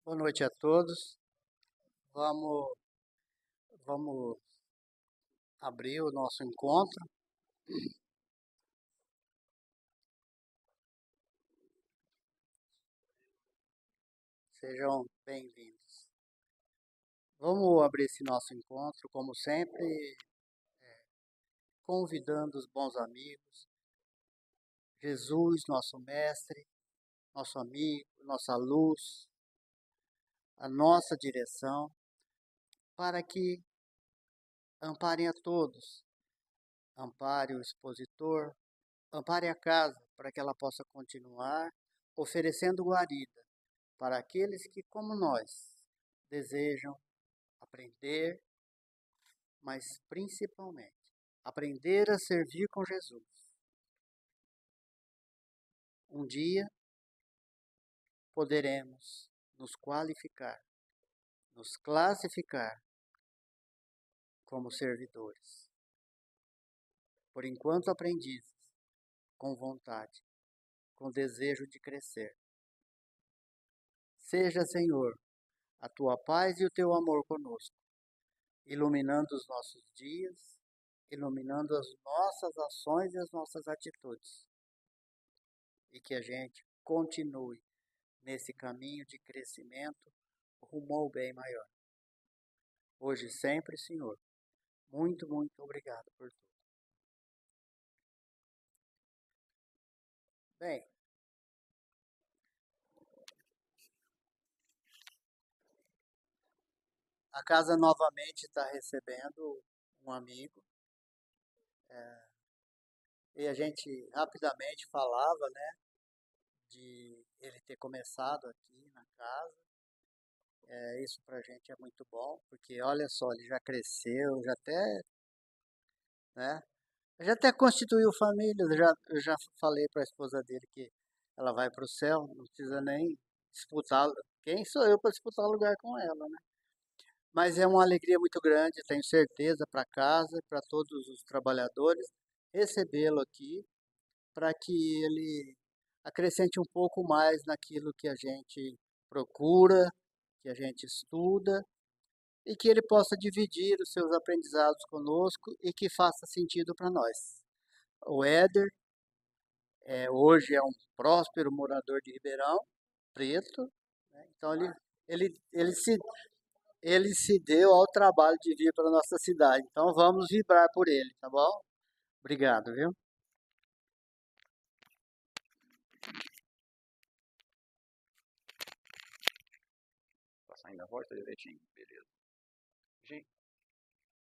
Boa noite a todos. Vamos, vamos abrir o nosso encontro. Sejam bem-vindos. Vamos abrir esse nosso encontro, como sempre, convidando os bons amigos, Jesus, nosso mestre, nosso amigo, nossa luz, a nossa direção, para que amparem a todos, ampare o expositor, ampare a casa, para que ela possa continuar oferecendo guarida para aqueles que, como nós, desejam aprender, mas principalmente aprender a servir com Jesus. Um dia poderemos nos qualificar, nos classificar como servidores. Por enquanto, aprendizes, com vontade, com desejo de crescer. Seja, Senhor, a tua paz e o teu amor conosco, iluminando os nossos dias, iluminando as nossas ações e as nossas atitudes. E que a gente continue nesse caminho de crescimento rumo ao bem maior. Hoje e sempre, Senhor, muito, muito obrigado por tudo. Bem, a casa novamente está recebendo um amigo, e a gente rapidamente falava, né, de ele ter começado aqui na casa. Isso para a gente é muito bom, porque olha só, ele já cresceu, já até, né, já até constituiu família. Eu já falei para a esposa dele que ela vai para o céu, não precisa nem disputar. Quem sou eu para disputar lugar com ela, né? Mas é uma alegria muito grande, tenho certeza, para casa, para todos os trabalhadores, recebê-lo aqui, para que ele acrescente um pouco mais naquilo que a gente procura, que a gente estuda, e que ele possa dividir os seus aprendizados conosco e que faça sentido para nós. O Éder hoje é um próspero morador de Ribeirão Preto, né? Então ele, ele, se, ele se deu ao trabalho de vir para a nossa cidade. Então vamos vibrar por ele, tá bom? Obrigado, viu? Tá saindo a voz, tá direitinho? Beleza. Gente,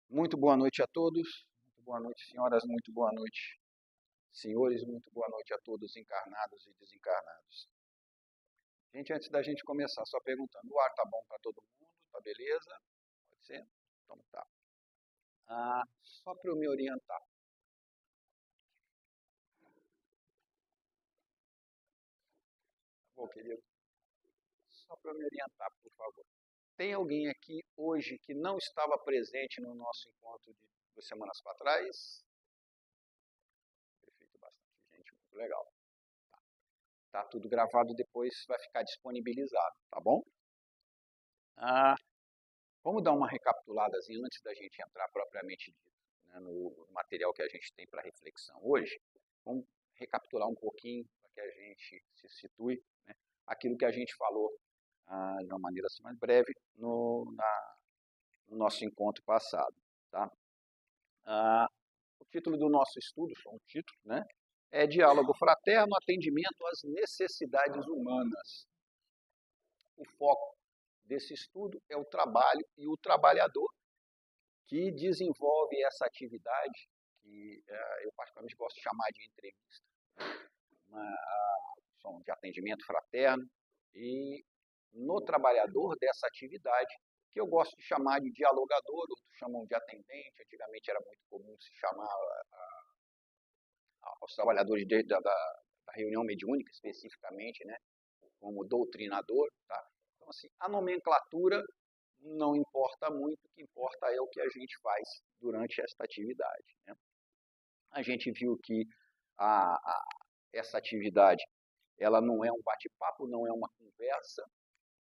muito boa noite a todos. Muito boa noite, senhoras. Muito boa noite, senhores. Muito boa noite a todos, encarnados e desencarnados. Gente, antes da gente começar, só perguntando, o ar tá bom para todo mundo? Tá beleza? Pode ser? Então tá. Só para eu me orientar. Bom, querido, só para eu me orientar, por favor. Tem alguém aqui hoje que não estava presente no nosso encontro de 2 semanas para trás? Perfeito, bastante gente, muito legal. Tá tudo gravado, depois vai ficar disponibilizado, tá bom? Vamos dar uma recapituladazinha antes da gente entrar propriamente dito, né, no material que a gente tem para reflexão hoje. Vamos recapitular um pouquinho para que a gente se situe, né, aquilo que a gente falou de uma maneira assim mais breve no nosso encontro passado. Tá? O título do nosso estudo, só um título, né, é Diálogo Fraterno, Atendimento às Necessidades Humanas. O foco desse estudo é o trabalho e o trabalhador que desenvolve essa atividade, que eu particularmente gosto de chamar de entrevista, de atendimento fraterno, e no trabalhador dessa atividade, que eu gosto de chamar de dialogador, outros chamam de atendente. Antigamente era muito comum se chamar aos trabalhadores da reunião mediúnica, especificamente, né, como doutrinador. Tá? Então, assim, a nomenclatura não importa muito, o que importa é o que a gente faz durante esta atividade. Né? A gente viu que essa atividade ela não é um bate-papo, não é uma conversa,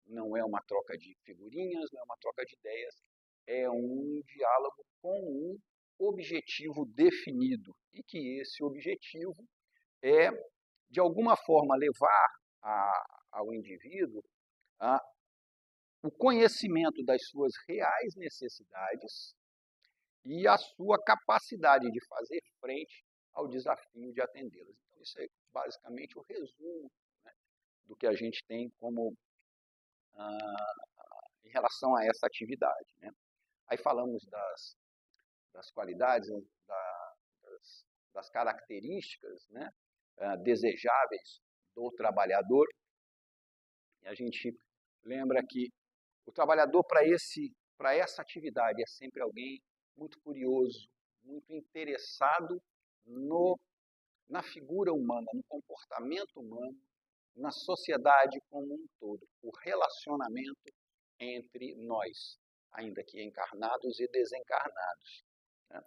não é uma troca de figurinhas, não é uma troca de ideias, é um diálogo com um objetivo definido, e que esse objetivo é, de alguma forma, levar ao indivíduo o conhecimento das suas reais necessidades e a sua capacidade de fazer frente ao desafio de atendê-las. Então, isso é basicamente o resumo, né, do que a gente tem como em relação a essa atividade, né? Aí falamos das qualidades, das características, né, desejáveis do trabalhador. E a gente lembra que o trabalhador, para essa atividade, é sempre alguém muito curioso, muito interessado na figura humana, no comportamento humano, na sociedade como um todo, o relacionamento entre nós, ainda que encarnados e desencarnados, né?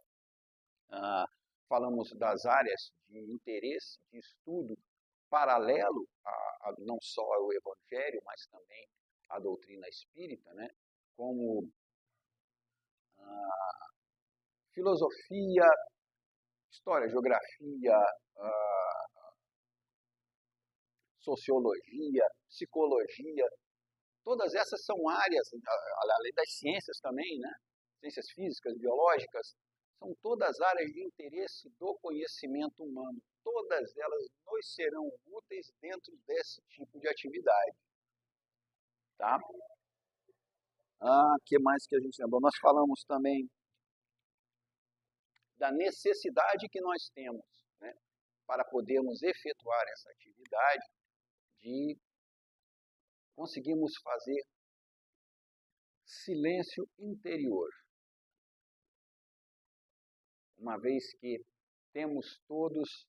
Falamos das áreas de interesse, de estudo, paralelo não só ao Evangelho, mas também à doutrina espírita, né? Como filosofia, história, geografia, sociologia, psicologia. Todas essas são áreas, além das ciências também, né? Ciências físicas, biológicas, são todas áreas de interesse do conhecimento humano. Todas elas nos serão úteis dentro desse tipo de atividade. Tá? Que mais que a gente lembrou? Nós falamos também da necessidade que nós temos, né, para podermos efetuar essa atividade, de conseguirmos fazer silêncio interior. Uma vez que temos todos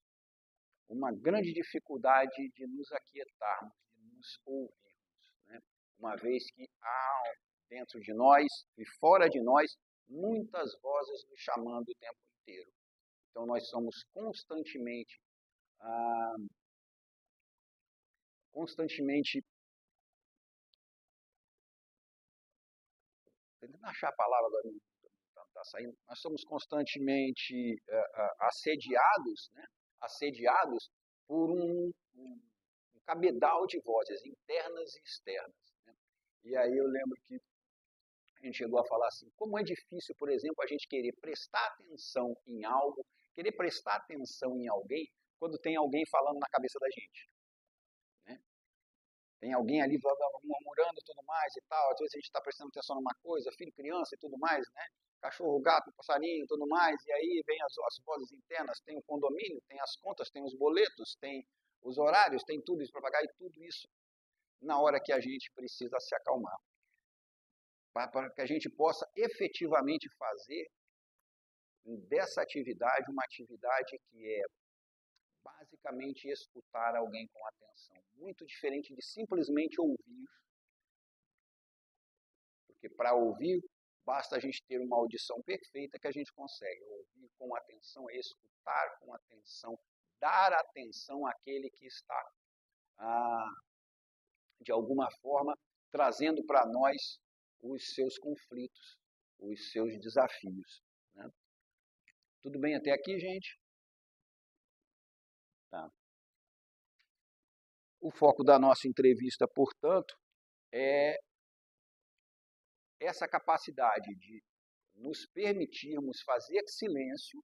uma grande dificuldade de nos aquietarmos, de nos ouvirmos, né? Uma vez que há dentro de nós e fora de nós muitas vozes nos chamando o tempo inteiro. Então nós somos constantemente tentando achar a palavra agora, não está saindo, nós somos constantemente assediados, né? Assediados por um cabedal de vozes internas e externas, né? E aí eu lembro que a gente chegou a falar assim, como é difícil, por exemplo, a gente querer prestar atenção em algo, querer prestar atenção em alguém, quando tem alguém falando na cabeça da gente, né? Tem alguém ali murmurando e tudo mais e tal, às vezes a gente está prestando atenção numa coisa, filho, criança e tudo mais, né? Cachorro, gato, passarinho e tudo mais, e aí vem as vozes internas, tem o condomínio, tem as contas, tem os boletos, tem os horários, tem tudo isso para pagar, e tudo isso na hora que a gente precisa se acalmar. Para que a gente possa efetivamente fazer dessa atividade uma atividade que é basicamente escutar alguém com atenção. Muito diferente de simplesmente ouvir, porque para ouvir basta a gente ter uma audição perfeita que a gente consegue. Ouvir com atenção é escutar com atenção, dar atenção àquele que está, de alguma forma, trazendo para nós os seus conflitos, os seus desafios, né? Tudo bem até aqui, gente? Tá. O foco da nossa entrevista, portanto, é essa capacidade de nos permitirmos fazer silêncio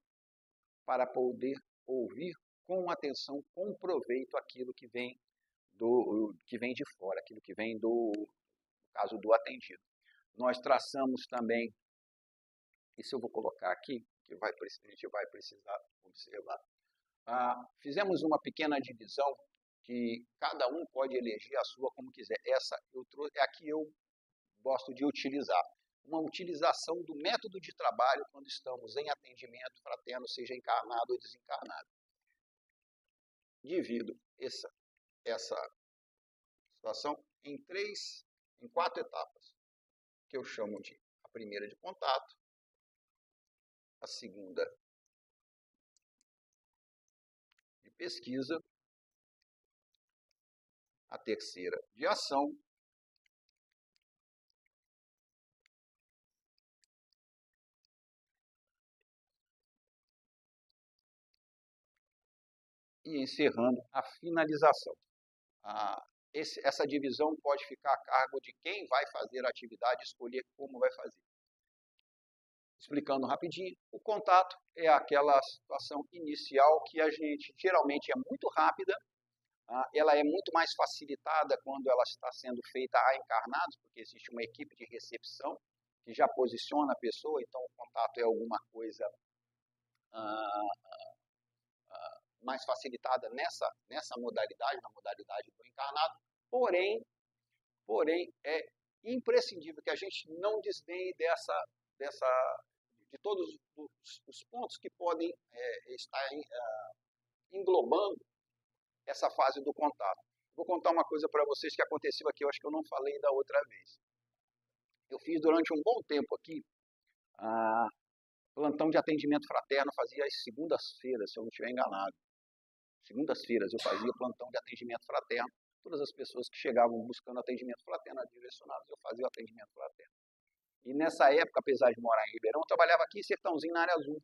para poder ouvir com atenção, com proveito aquilo que vem de fora, aquilo que vem no caso do atendido. Nós traçamos também, isso eu vou colocar aqui, que a gente vai precisar observar. Fizemos uma pequena divisão que cada um pode eleger a sua como quiser. Essa é a que eu gosto de utilizar. Uma utilização do método de trabalho quando estamos em atendimento fraterno, seja encarnado ou desencarnado. Divido essa situação em 4 etapas, que eu chamo de a primeira de contato, a segunda de pesquisa, a terceira de ação e encerrando a finalização. Essa divisão pode ficar a cargo de quem vai fazer a atividade, escolher como vai fazer. Explicando rapidinho, o contato é aquela situação inicial que a gente geralmente é muito rápida, ela é muito mais facilitada quando ela está sendo feita a encarnados, porque existe uma equipe de recepção que já posiciona a pessoa, então o contato é alguma coisa mais facilitada nessa modalidade, na modalidade do encarnado, porém é imprescindível que a gente não desdenhe de todos os pontos que podem estar englobando essa fase do contato. Vou contar uma coisa para vocês que aconteceu aqui, eu acho que eu não falei da outra vez. Eu fiz durante um bom tempo aqui plantão de atendimento fraterno, fazia às segundas-feiras, se eu não estiver enganado. Segundas-feiras eu fazia plantão de atendimento fraterno. Todas as pessoas que chegavam buscando atendimento fraterno direcionados, eu fazia o atendimento fraterno. E nessa época, apesar de morar em Ribeirão, eu trabalhava aqui em Sertãozinho, na área azul.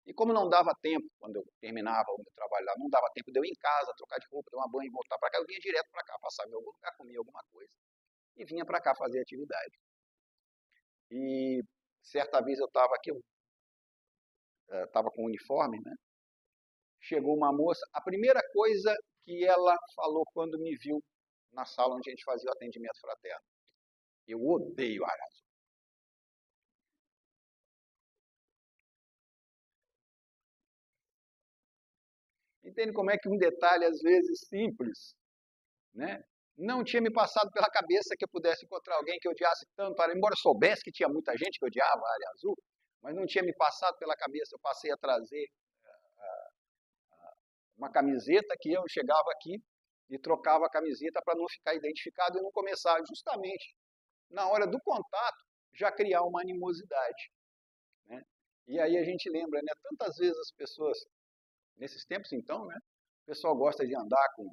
E como não dava tempo, quando eu terminava o meu trabalho lá, não dava tempo de eu ir em casa, trocar de roupa, tomar banho e voltar para cá, eu vinha direto para cá, passava em algum lugar, comia alguma coisa e vinha para cá fazer atividade. E certa vez eu estava aqui, estava com o uniforme, né? Chegou uma moça, a primeira coisa que ela falou quando me viu na sala onde a gente fazia o atendimento fraterno: eu odeio área azul. Entende como é que um detalhe, às vezes, simples, né, não tinha me passado pela cabeça que eu pudesse encontrar alguém que odiasse tanto, embora eu soubesse que tinha muita gente que odiava a área azul, mas não tinha me passado pela cabeça. Eu passei a trazer uma camiseta que eu chegava aqui e trocava a camiseta para não ficar identificado e não começar justamente na hora do contato já criar uma animosidade, né? E aí a gente lembra, né, tantas vezes as pessoas, nesses tempos então, né, o pessoal gosta de andar com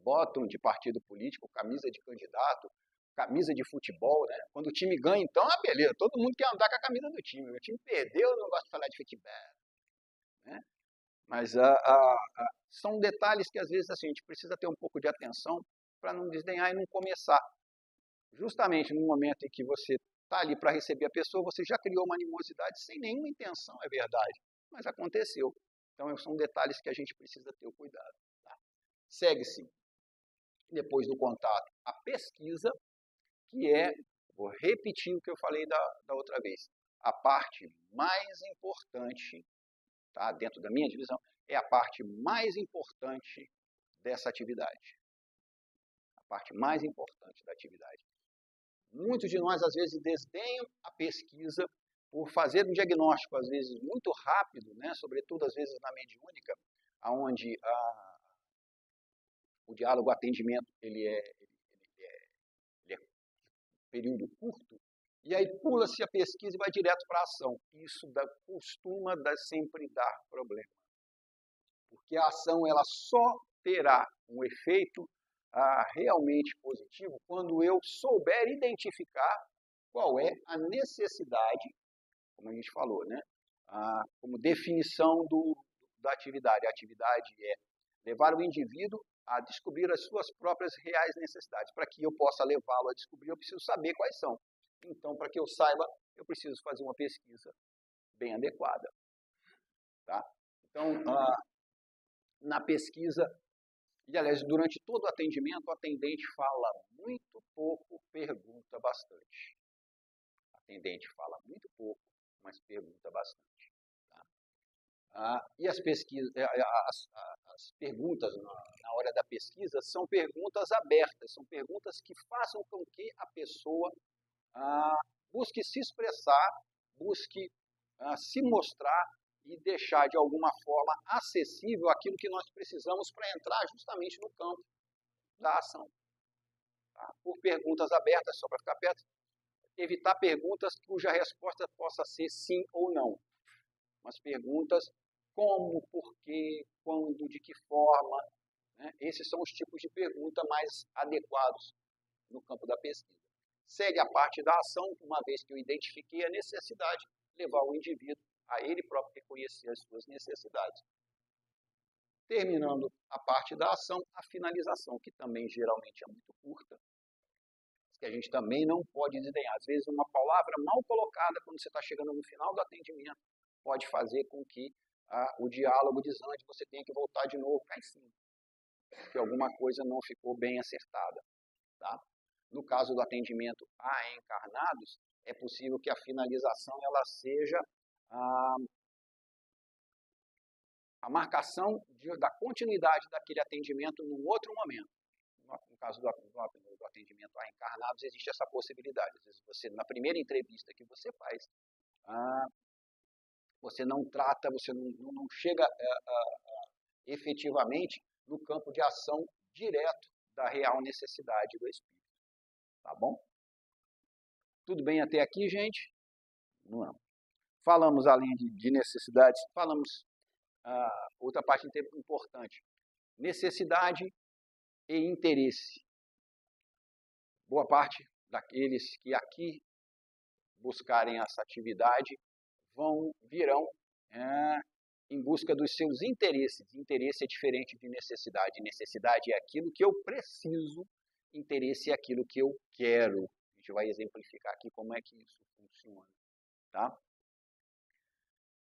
bottom de partido político, camisa de candidato, camisa de futebol, né? Quando o time ganha, então, beleza, todo mundo quer andar com a camisa do time. O time perdeu, eu não gosto de falar de futebol, né? Mas são detalhes que, às vezes, assim, a gente precisa ter um pouco de atenção para não desdenhar e não começar. Justamente no momento em que você está ali para receber a pessoa, você já criou uma animosidade sem nenhuma intenção, é verdade, mas aconteceu. Então, são detalhes que a gente precisa ter o cuidado. Tá? Segue-se, depois do contato, a pesquisa, que é, vou repetir o que eu falei da outra vez, a parte mais importante, tá, dentro da minha divisão, é a parte mais importante dessa atividade. A parte mais importante da atividade. Muitos de nós, às vezes, desdenham a pesquisa por fazer um diagnóstico, às vezes, muito rápido, né, sobretudo, às vezes, na mediúnica, onde o diálogo, o atendimento, ele é período curto, e aí pula-se a pesquisa e vai direto para a ação. Isso costuma sempre dar problema. Porque a ação ela só terá um efeito realmente positivo quando eu souber identificar qual é a necessidade, como a gente falou, né? Como definição da atividade. A atividade é levar o indivíduo a descobrir as suas próprias reais necessidades. Para que eu possa levá-lo a descobrir, eu preciso saber quais são. Então, para que eu saiba, eu preciso fazer uma pesquisa bem adequada. Tá? Então, na pesquisa, e aliás, durante todo o atendimento, o atendente fala muito pouco, pergunta bastante. O atendente fala muito pouco, mas pergunta bastante. Tá? E as pesquisas, as perguntas na hora da pesquisa são perguntas abertas, são perguntas que façam com que a pessoa busque se expressar, busque se mostrar e deixar de alguma forma acessível aquilo que nós precisamos para entrar justamente no campo da ação. Tá? Por perguntas abertas, só para ficar perto, evitar perguntas cuja resposta possa ser sim ou não. Mas perguntas como, por quê, quando, de que forma, né? Esses são os tipos de pergunta mais adequados no campo da pesquisa. Segue a parte da ação, uma vez que eu identifiquei a necessidade, levar o indivíduo a ele próprio reconhecer as suas necessidades. Terminando a parte da ação, a finalização, que também geralmente é muito curta, que a gente também não pode desdenhar. Às vezes, uma palavra mal colocada, quando você está chegando no final do atendimento, pode fazer com que o diálogo desande, você tenha que voltar de novo cá em cima, porque alguma coisa não ficou bem acertada. Tá? No caso do atendimento a encarnados, é possível que a finalização ela seja a marcação da continuidade daquele atendimento num outro momento. No caso do atendimento a encarnados, existe essa possibilidade. Às vezes, você, na primeira entrevista que você faz, você não trata, você não chega efetivamente no campo de ação direto da real necessidade do espírito. Tá bom? Tudo bem até aqui, gente? Não. Falamos, além de necessidades, falamos outra parte importante. Necessidade e interesse. Boa parte daqueles que aqui buscarem essa atividade virão em busca dos seus interesses. Interesse é diferente de necessidade. Necessidade é aquilo que eu preciso, interesse é aquilo que eu quero. A gente vai exemplificar aqui como é que isso funciona. Tá?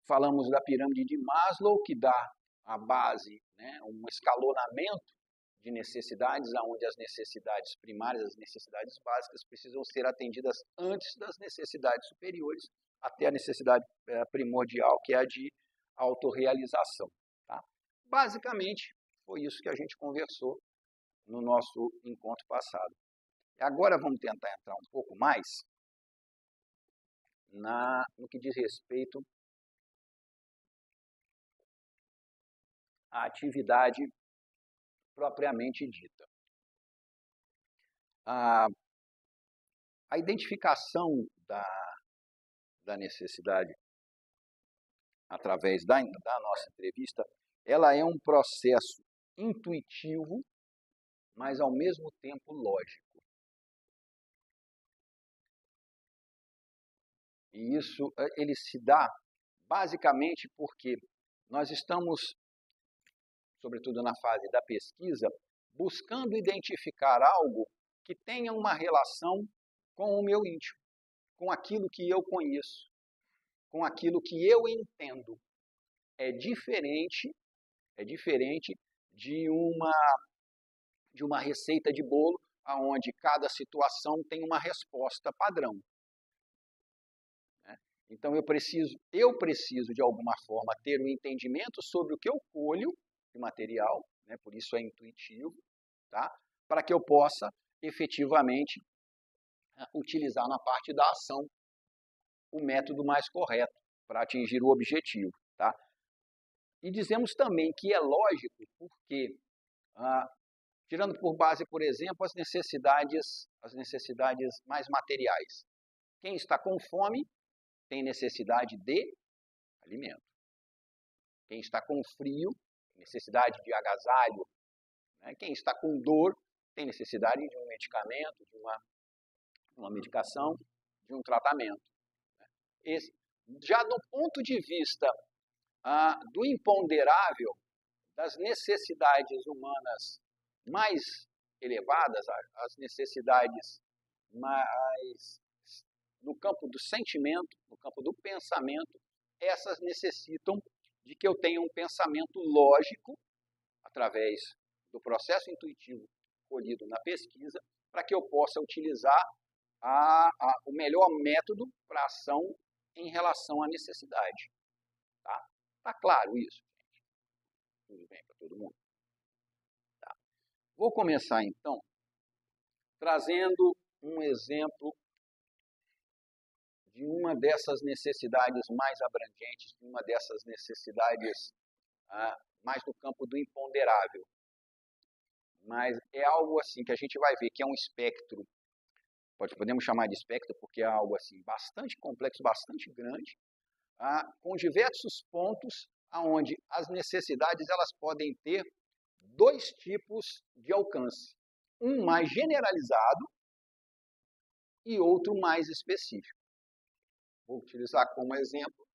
Falamos da pirâmide de Maslow, que dá a base, né, um escalonamento de necessidades, onde as necessidades primárias, as necessidades básicas, precisam ser atendidas antes das necessidades superiores, até a necessidade primordial, que é a de autorrealização. Tá? Basicamente, foi isso que a gente conversou no nosso encontro passado. Agora vamos tentar entrar um pouco mais no que diz respeito à atividade propriamente dita. A identificação da necessidade através da nossa entrevista, ela é um processo intuitivo, mas ao mesmo tempo lógico. E isso ele se dá basicamente porque nós estamos, sobretudo na fase da pesquisa, buscando identificar algo que tenha uma relação com o meu íntimo, com aquilo que eu conheço, com aquilo que eu entendo. É diferente de uma receita de bolo, onde cada situação tem uma resposta padrão. Então eu preciso de alguma forma ter um entendimento sobre o que eu colho de material, né, por isso é intuitivo, tá? Para que eu possa efetivamente utilizar na parte da ação o método mais correto para atingir o objetivo. Tá? E dizemos também que é lógico porque, tirando por base, por exemplo, as necessidades mais materiais. Quem está com fome tem necessidade de alimento. Quem está com frio, necessidade de agasalho. Né? Quem está com dor tem necessidade de um medicamento, de uma medicação, de um tratamento. Já do ponto de vista do imponderável, das necessidades humanas mais elevadas, as necessidades mais no campo do sentimento, no campo do pensamento, essas necessitam de que eu tenha um pensamento lógico, através do processo intuitivo colhido na pesquisa, para que eu possa utilizar o melhor método para a ação em relação à necessidade. Tá claro isso, gente? Tudo bem para todo mundo? Tá. Vou começar, então, trazendo um exemplo de uma dessas necessidades mais abrangentes, de uma dessas necessidades mais do campo do imponderável. Mas é algo assim que a gente vai ver que é um espectro, podemos chamar de espectro porque é algo assim bastante complexo, bastante grande, com diversos pontos onde as necessidades elas podem ter dois tipos de alcance. Um mais generalizado e outro mais específico. Vou utilizar como exemplo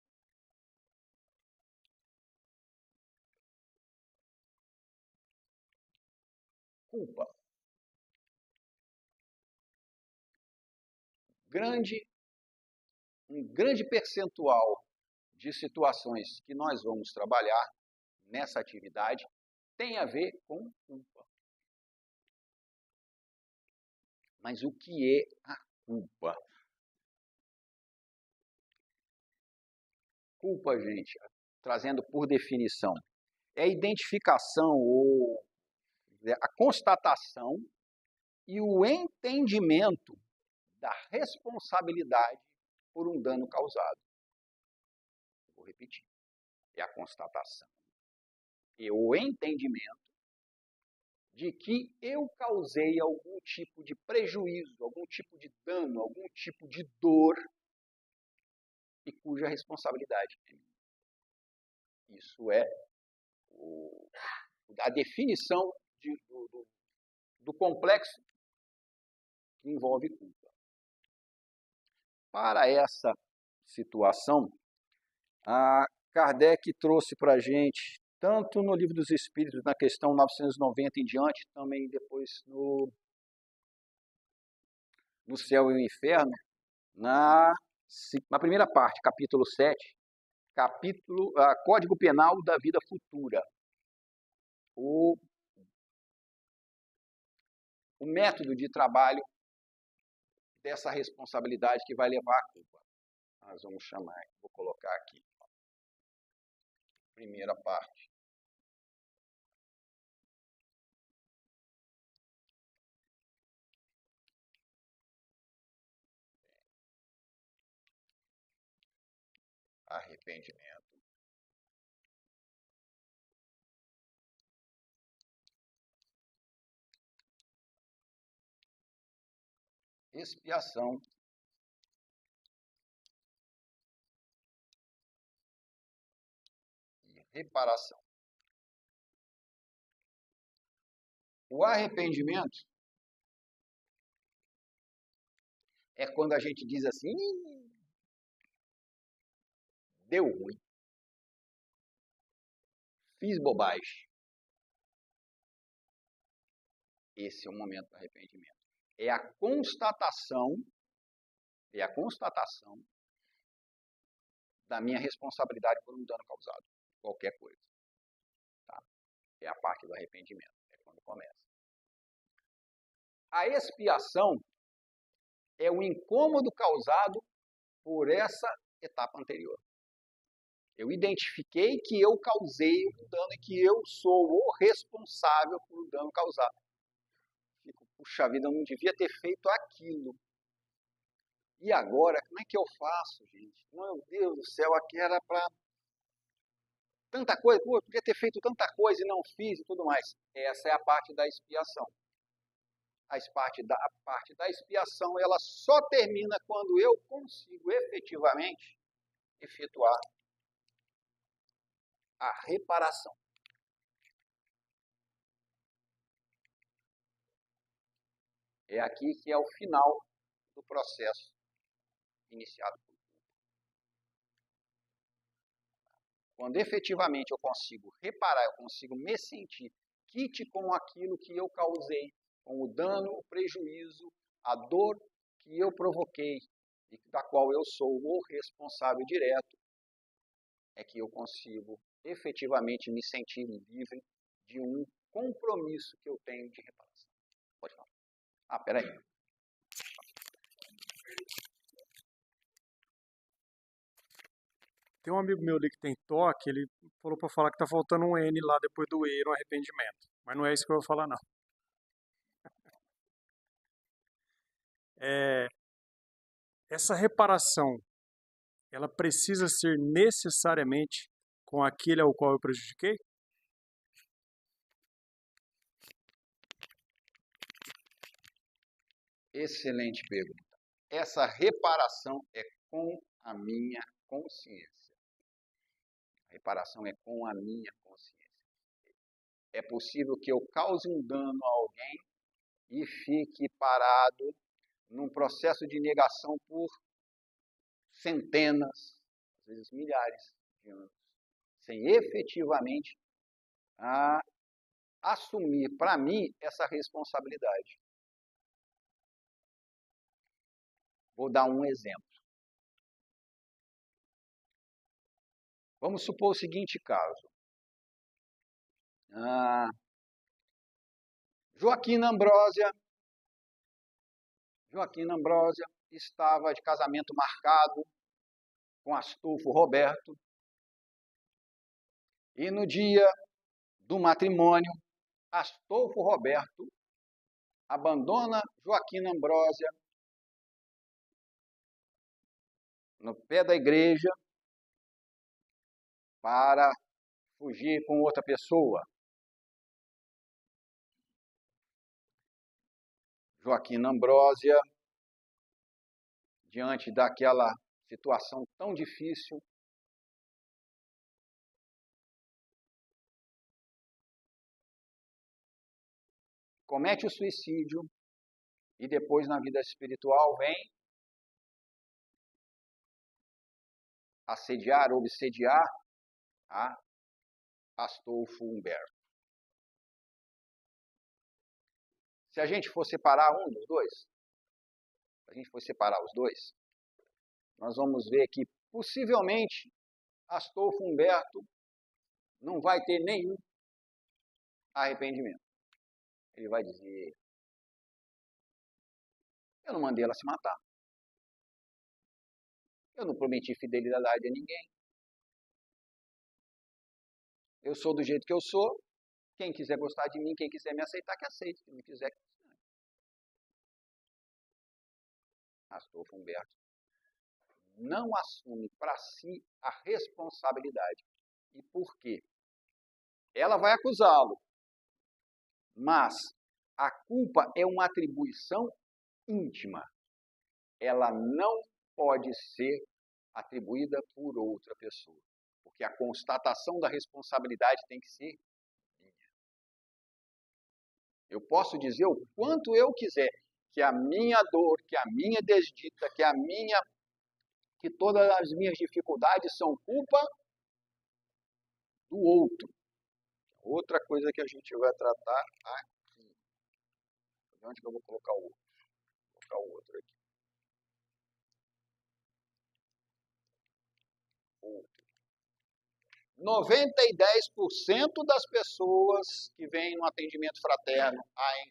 Culpa. Um grande percentual de situações que nós vamos trabalhar nessa atividade tem a ver com culpa. Mas o que é a culpa? Culpa, gente, trazendo por definição, é a identificação ou a constatação e o entendimento da responsabilidade por um dano causado. Vou repetir. É a constatação e o entendimento de que eu causei algum tipo de prejuízo, algum tipo de dano, algum tipo de dor e cuja responsabilidade é minha. Isso é a definição do complexo que envolve culpa. Para essa situação, a Kardec trouxe para a gente, tanto no Livro dos Espíritos, na questão 990 em diante, também depois no Céu e o Inferno, na primeira parte, capítulo 7, Código Penal da Vida Futura. O método de trabalho dessa responsabilidade que vai levar à culpa. Nós vamos chamar, vou colocar aqui. Primeira parte. Arrependimento. Expiação. E reparação. O arrependimento é quando a gente diz assim, deu ruim, fiz bobagem. Esse é o momento do arrependimento. É a constatação da minha responsabilidade por um dano causado, qualquer coisa. Tá? É a parte do arrependimento, é quando começa. A expiação é o incômodo causado por essa etapa anterior. Eu identifiquei que eu causei um dano e que eu sou o responsável por um dano causado. Fico, puxa vida, eu não devia ter feito aquilo. E agora, como é que eu faço, gente? Meu Deus do céu, aqui era para tanta coisa, pô, eu podia ter feito tanta coisa e não fiz e tudo mais. Essa é a parte da expiação. A parte da expiação, ela só termina quando eu consigo efetivamente efetuar a reparação. É aqui que é o final do processo iniciado por culpa. Quando efetivamente eu consigo reparar, eu consigo me sentir quite com aquilo que eu causei, com o dano, o prejuízo, a dor que eu provoquei e da qual eu sou o responsável direto, é que eu consigo efetivamente me sentir livre de um compromisso que eu tenho de reparação. Pode falar. Ah, peraí. Tem um amigo meu ali que tem toque, ele falou para falar que tá faltando um N lá depois do E no arrependimento. Mas não é isso que eu vou falar, não. Essa reparação, ela precisa ser necessariamente com aquele ao qual eu prejudiquei? Excelente pergunta. Essa reparação é com a minha consciência. A reparação é com a minha consciência. É possível que eu cause um dano a alguém e fique parado num processo de negação por centenas, às vezes milhares de anos, sem efetivamente assumir para mim essa responsabilidade. Vou dar um exemplo. Vamos supor o seguinte caso. Joaquina Ambrósia estava de casamento marcado com Astolfo Roberto, e no dia do matrimônio, Astolfo Roberto abandona Joaquina Ambrósia no pé da igreja para fugir com outra pessoa. Joaquina Ambrósia, diante daquela situação tão difícil, comete o suicídio e depois na vida espiritual vem assediar, obsediar a Astolfo Humberto. Se a gente for separar um dos dois, se a gente for separar os dois, nós vamos ver que possivelmente Astolfo Humberto não vai ter nenhum arrependimento. Ele vai dizer: eu não mandei ela se matar. Eu não prometi fidelidade a ninguém. Eu sou do jeito que eu sou. Quem quiser gostar de mim, quem quiser me aceitar, que aceite. Quem não quiser, que não. Astolfo Humberto não assume para si a responsabilidade. E por quê? Ela vai acusá-lo, mas a culpa é uma atribuição íntima. Ela não pode ser atribuída por outra pessoa, porque a constatação da responsabilidade tem que ser minha. Eu posso dizer o quanto eu quiser que a minha dor, que a minha desdita, que todas as minhas dificuldades são culpa do outro. Outra coisa que a gente vai tratar aqui. Onde que eu vou colocar o outro? Vou colocar o outro aqui. Outro. 90% das pessoas que vêm no atendimento fraterno a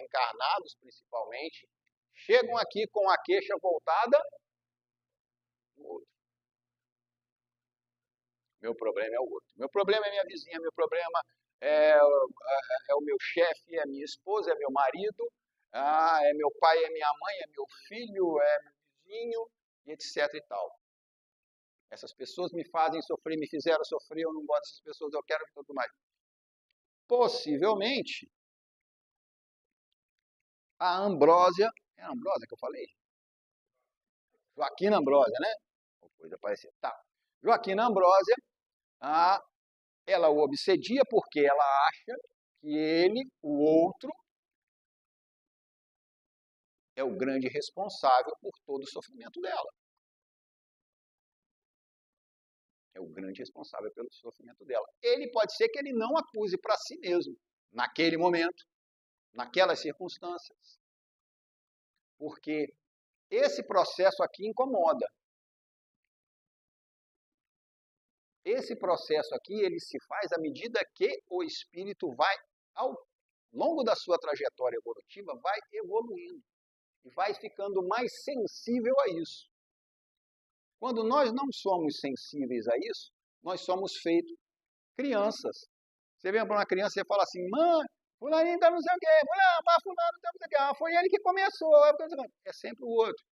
encarnados principalmente, chegam aqui com a queixa voltada no outro. Meu problema é o outro. Meu problema é minha vizinha, meu problema é o meu chefe, é minha esposa, é meu marido, é meu pai, é minha mãe, é meu filho, é meu vizinho, e etc e tal. Essas pessoas me fazem sofrer, me fizeram sofrer, eu não gosto dessas pessoas, eu quero tudo mais. Possivelmente, a Ambrósia, é a Ambrósia que eu falei? Joaquina Ambrósia, né? Coisa parecida. Tá. Joaquina Ambrósia, ela o obsedia porque ela acha que ele, o outro, é o grande responsável por todo o sofrimento dela. É o grande responsável pelo sofrimento dela. Ele pode ser que ele não acuse para si mesmo, naquele momento, naquelas circunstâncias. Porque esse processo aqui incomoda. Esse processo aqui, ele se faz à medida que o espírito vai, ao longo da sua trajetória evolutiva, vai evoluindo. E vai ficando mais sensível a isso. Quando nós não somos sensíveis a isso, nós somos feitos crianças. Você vem para uma criança e fala assim: mãe, fulaninho tá não sei o quê, fulano tá não sei o quê, foi ele que começou. É sempre o outro.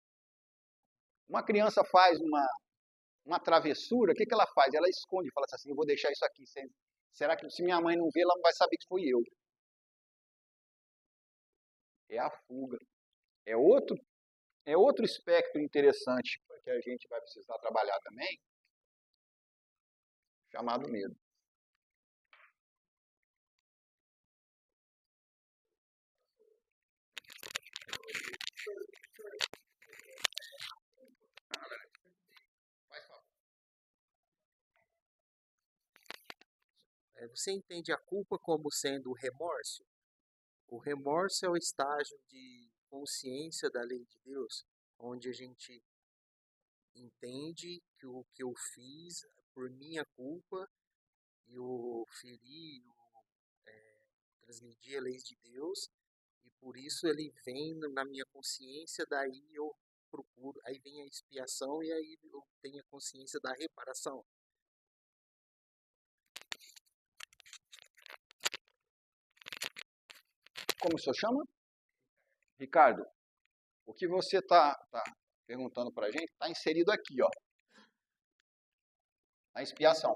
Uma criança faz uma travessura, o que ela faz? Ela esconde, fala assim: eu vou deixar isso aqui. Será que se minha mãe não ver, ela não vai saber que fui eu? É a fuga. É outro espectro interessante que a gente vai precisar trabalhar também, chamado medo. Você entende a culpa como sendo o remorso? O remorso é o estágio de consciência da lei de Deus, onde a gente entende que o que eu fiz por minha culpa e eu feri, transgredi a lei de Deus, e por isso ele vem na minha consciência, daí eu procuro, aí vem a expiação e aí eu tenho a consciência da reparação. Como o senhor chama? Ricardo, o que você está perguntando para a gente está inserido aqui, ó, na expiação.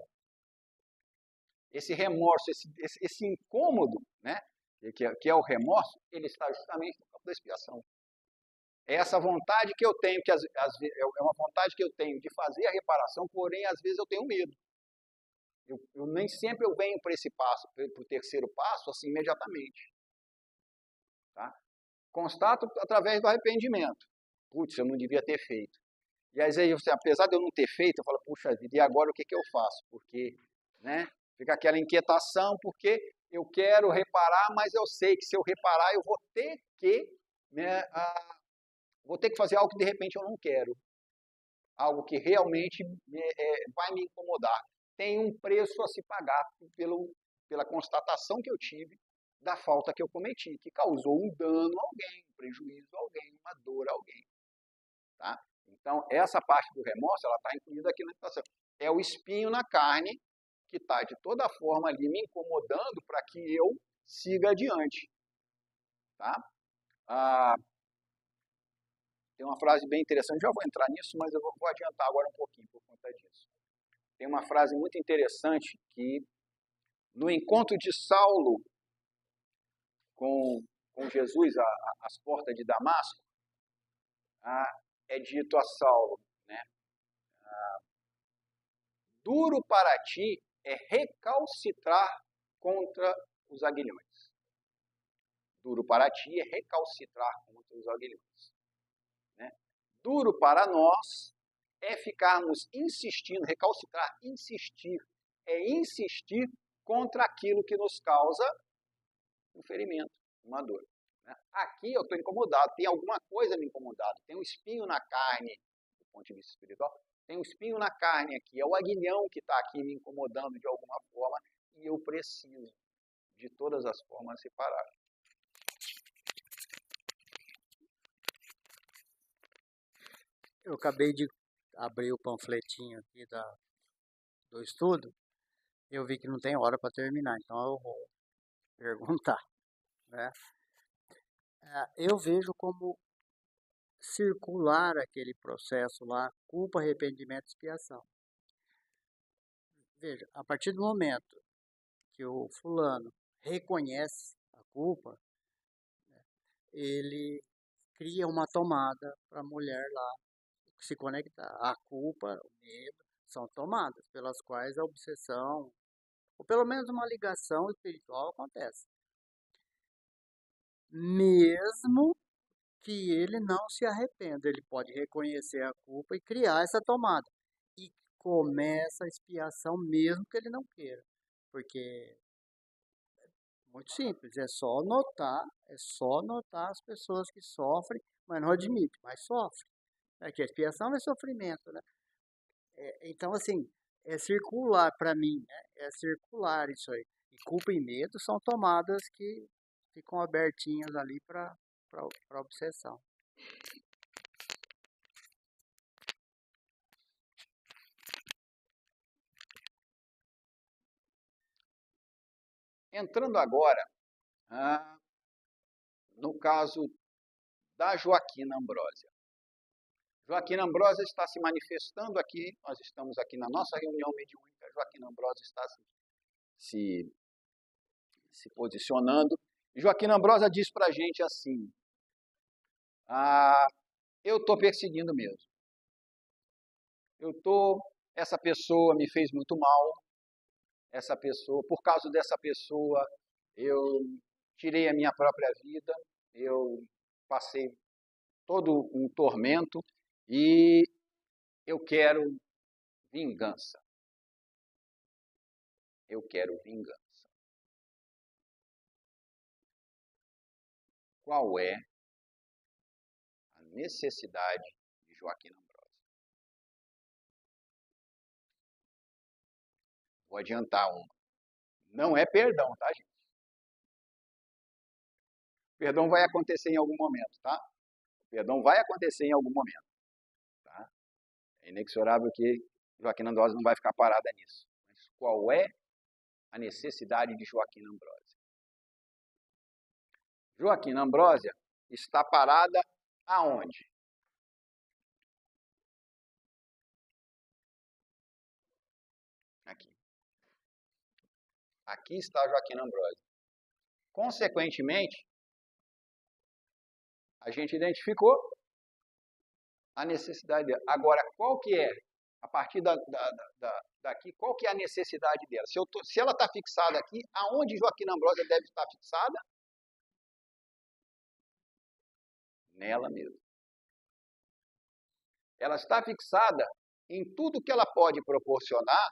Esse remorso, esse incômodo, né, que é o remorso, ele está justamente no campo da expiação. É essa vontade que eu tenho, que às vezes é uma vontade que eu tenho de fazer a reparação, porém, às vezes eu tenho medo. Eu nem sempre eu venho para esse passo, para o terceiro passo, assim, imediatamente. Tá? Constato através do arrependimento. Putz, eu não devia ter feito. E aí, apesar de eu não ter feito, eu falo, puxa vida, e agora o que eu faço? Porque, né, fica aquela inquietação, porque eu quero reparar, mas eu sei que se eu reparar, eu vou ter que, né, fazer algo que de repente eu não quero. Algo que realmente vai me incomodar. Tem um preço a se pagar pela constatação que eu tive da falta que eu cometi, que causou um dano a alguém, um prejuízo a alguém, uma dor a alguém. Tá? Então, essa parte do remorso, ela está incluída aqui na situação. É o espinho na carne que está, de toda forma, ali me incomodando para que eu siga adiante. Tá? Tem uma frase bem interessante, já vou entrar nisso, mas eu vou adiantar agora um pouquinho por conta disso. Tem uma frase muito interessante que, no encontro de Saulo com Jesus às portas de Damasco, é dito a Saulo, né? Duro para ti é recalcitrar contra os aguilhões. Duro para ti é recalcitrar contra os aguilhões. Né? Duro para nós é ficarmos insistindo, recalcitrar, insistir. É insistir contra aquilo que nos causa um ferimento, uma dor. Né? Aqui eu estou incomodado, tem alguma coisa me incomodando, tem um espinho na carne, do ponto de vista espiritual, tem um espinho na carne aqui, é o aguilhão que está aqui me incomodando de alguma forma e eu preciso, de todas as formas, separar. Eu acabei de abrir o panfletinho aqui do estudo, eu vi que não tem hora para terminar, então eu vou perguntar. Né? Eu vejo como circular aquele processo lá, culpa, arrependimento e expiação. Veja, a partir do momento que o fulano reconhece a culpa, né, ele cria uma tomada para a mulher lá se conectar. A culpa, o medo, são tomadas pelas quais a obsessão, ou pelo menos uma ligação espiritual acontece. Mesmo que ele não se arrependa, ele pode reconhecer a culpa e criar essa tomada. E começa a expiação mesmo que ele não queira. Porque é muito simples, é só notar as pessoas que sofrem, mas não admite, mas sofre. Que a expiação é sofrimento, né? Então, assim, é circular para mim, né? É circular isso aí. E culpa e medo são tomadas que ficam abertinhas ali para obsessão. Entrando agora no caso da Joaquina Ambrósia. Joaquina Ambrósia está se manifestando aqui, nós estamos aqui na nossa reunião mediúnica, Joaquina Ambrósia está se posicionando. E Joaquina Ambrósia diz para a gente assim, eu estou perseguindo mesmo. Essa pessoa me fez muito mal, por causa dessa pessoa, eu tirei a minha própria vida, eu passei todo um tormento e eu quero vingança. eu quero vingança. Qual é a necessidade de Joaquim Ambrósio? Vou adiantar uma. Não é perdão, tá, gente? Perdão vai acontecer em algum momento, tá? Perdão vai acontecer em algum momento, tá? É inexorável que Joaquim Ambrósio não vai ficar parada nisso. Mas qual é a necessidade de Joaquim Ambrósio? Joaquim Ambrósio está parada aonde? Aqui. Aqui está Joaquim Ambrósio. Consequentemente, a gente identificou a necessidade dela. Agora, qual que é, a partir daqui, qual que é a necessidade dela? Se ela está fixada aqui, aonde Joaquim Ambrósio deve estar fixada? Nela mesma. Ela está fixada em tudo que ela pode proporcionar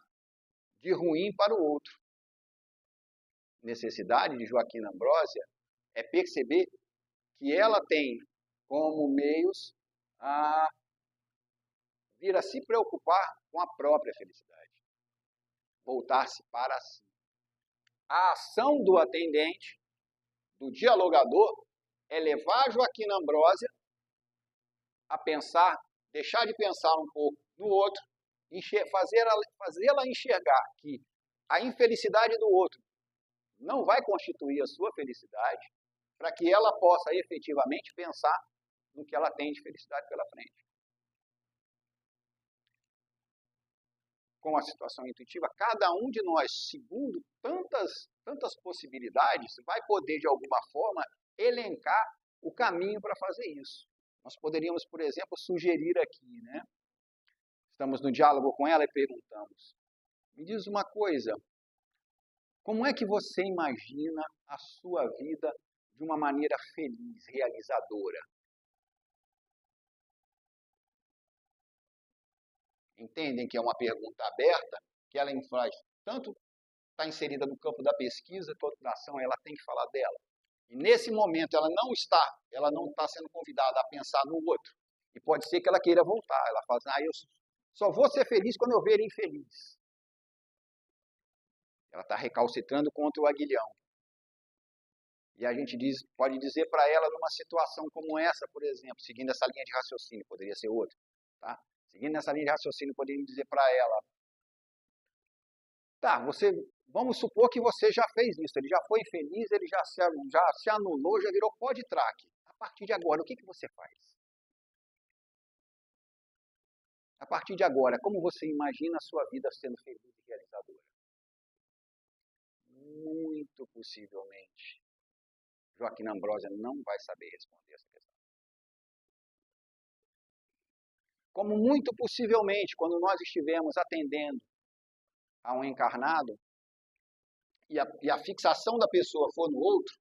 de ruim para o outro. Necessidade de Joaquim Ambrósio é perceber que ela tem como meios a vir a se preocupar com a própria felicidade. Voltar-se para si. A ação do atendente, do dialogador, é levar Joaquim Ambrósio a pensar, deixar de pensar um pouco no outro, fazê-la enxergar que a infelicidade do outro não vai constituir a sua felicidade, para que ela possa efetivamente pensar no que ela tem de felicidade pela frente. Com a situação intuitiva, cada um de nós, segundo tantas possibilidades, vai poder, de alguma forma, elencar o caminho para fazer isso. Nós poderíamos, por exemplo, sugerir aqui, né? Estamos no diálogo com ela e perguntamos, me diz uma coisa, como é que você imagina a sua vida de uma maneira feliz, realizadora? Entendem que é uma pergunta aberta, que ela faz tanto está inserida no campo da pesquisa, quanto da ação, ela tem que falar dela. E nesse momento ela não está sendo convidada a pensar no outro. E pode ser que ela queira voltar. Ela fala assim, eu só vou ser feliz quando eu ver ele infeliz. Ela está recalcitrando contra o aguilhão. E a gente pode dizer para ela, numa situação como essa, por exemplo, seguindo essa linha de raciocínio, poderia ser outra, tá? Seguindo essa linha de raciocínio, poderíamos dizer para ela, tá, vamos supor que você já fez isso, ele já foi feliz, ele já se anulou, já virou pó de traque. A partir de agora, o que você faz? A partir de agora, como você imagina a sua vida sendo feliz e realizadora? Muito possivelmente, Joaquim Ambrósio não vai saber responder essa questão. Como muito possivelmente, quando nós estivermos atendendo a um encarnado e a fixação da pessoa for no outro,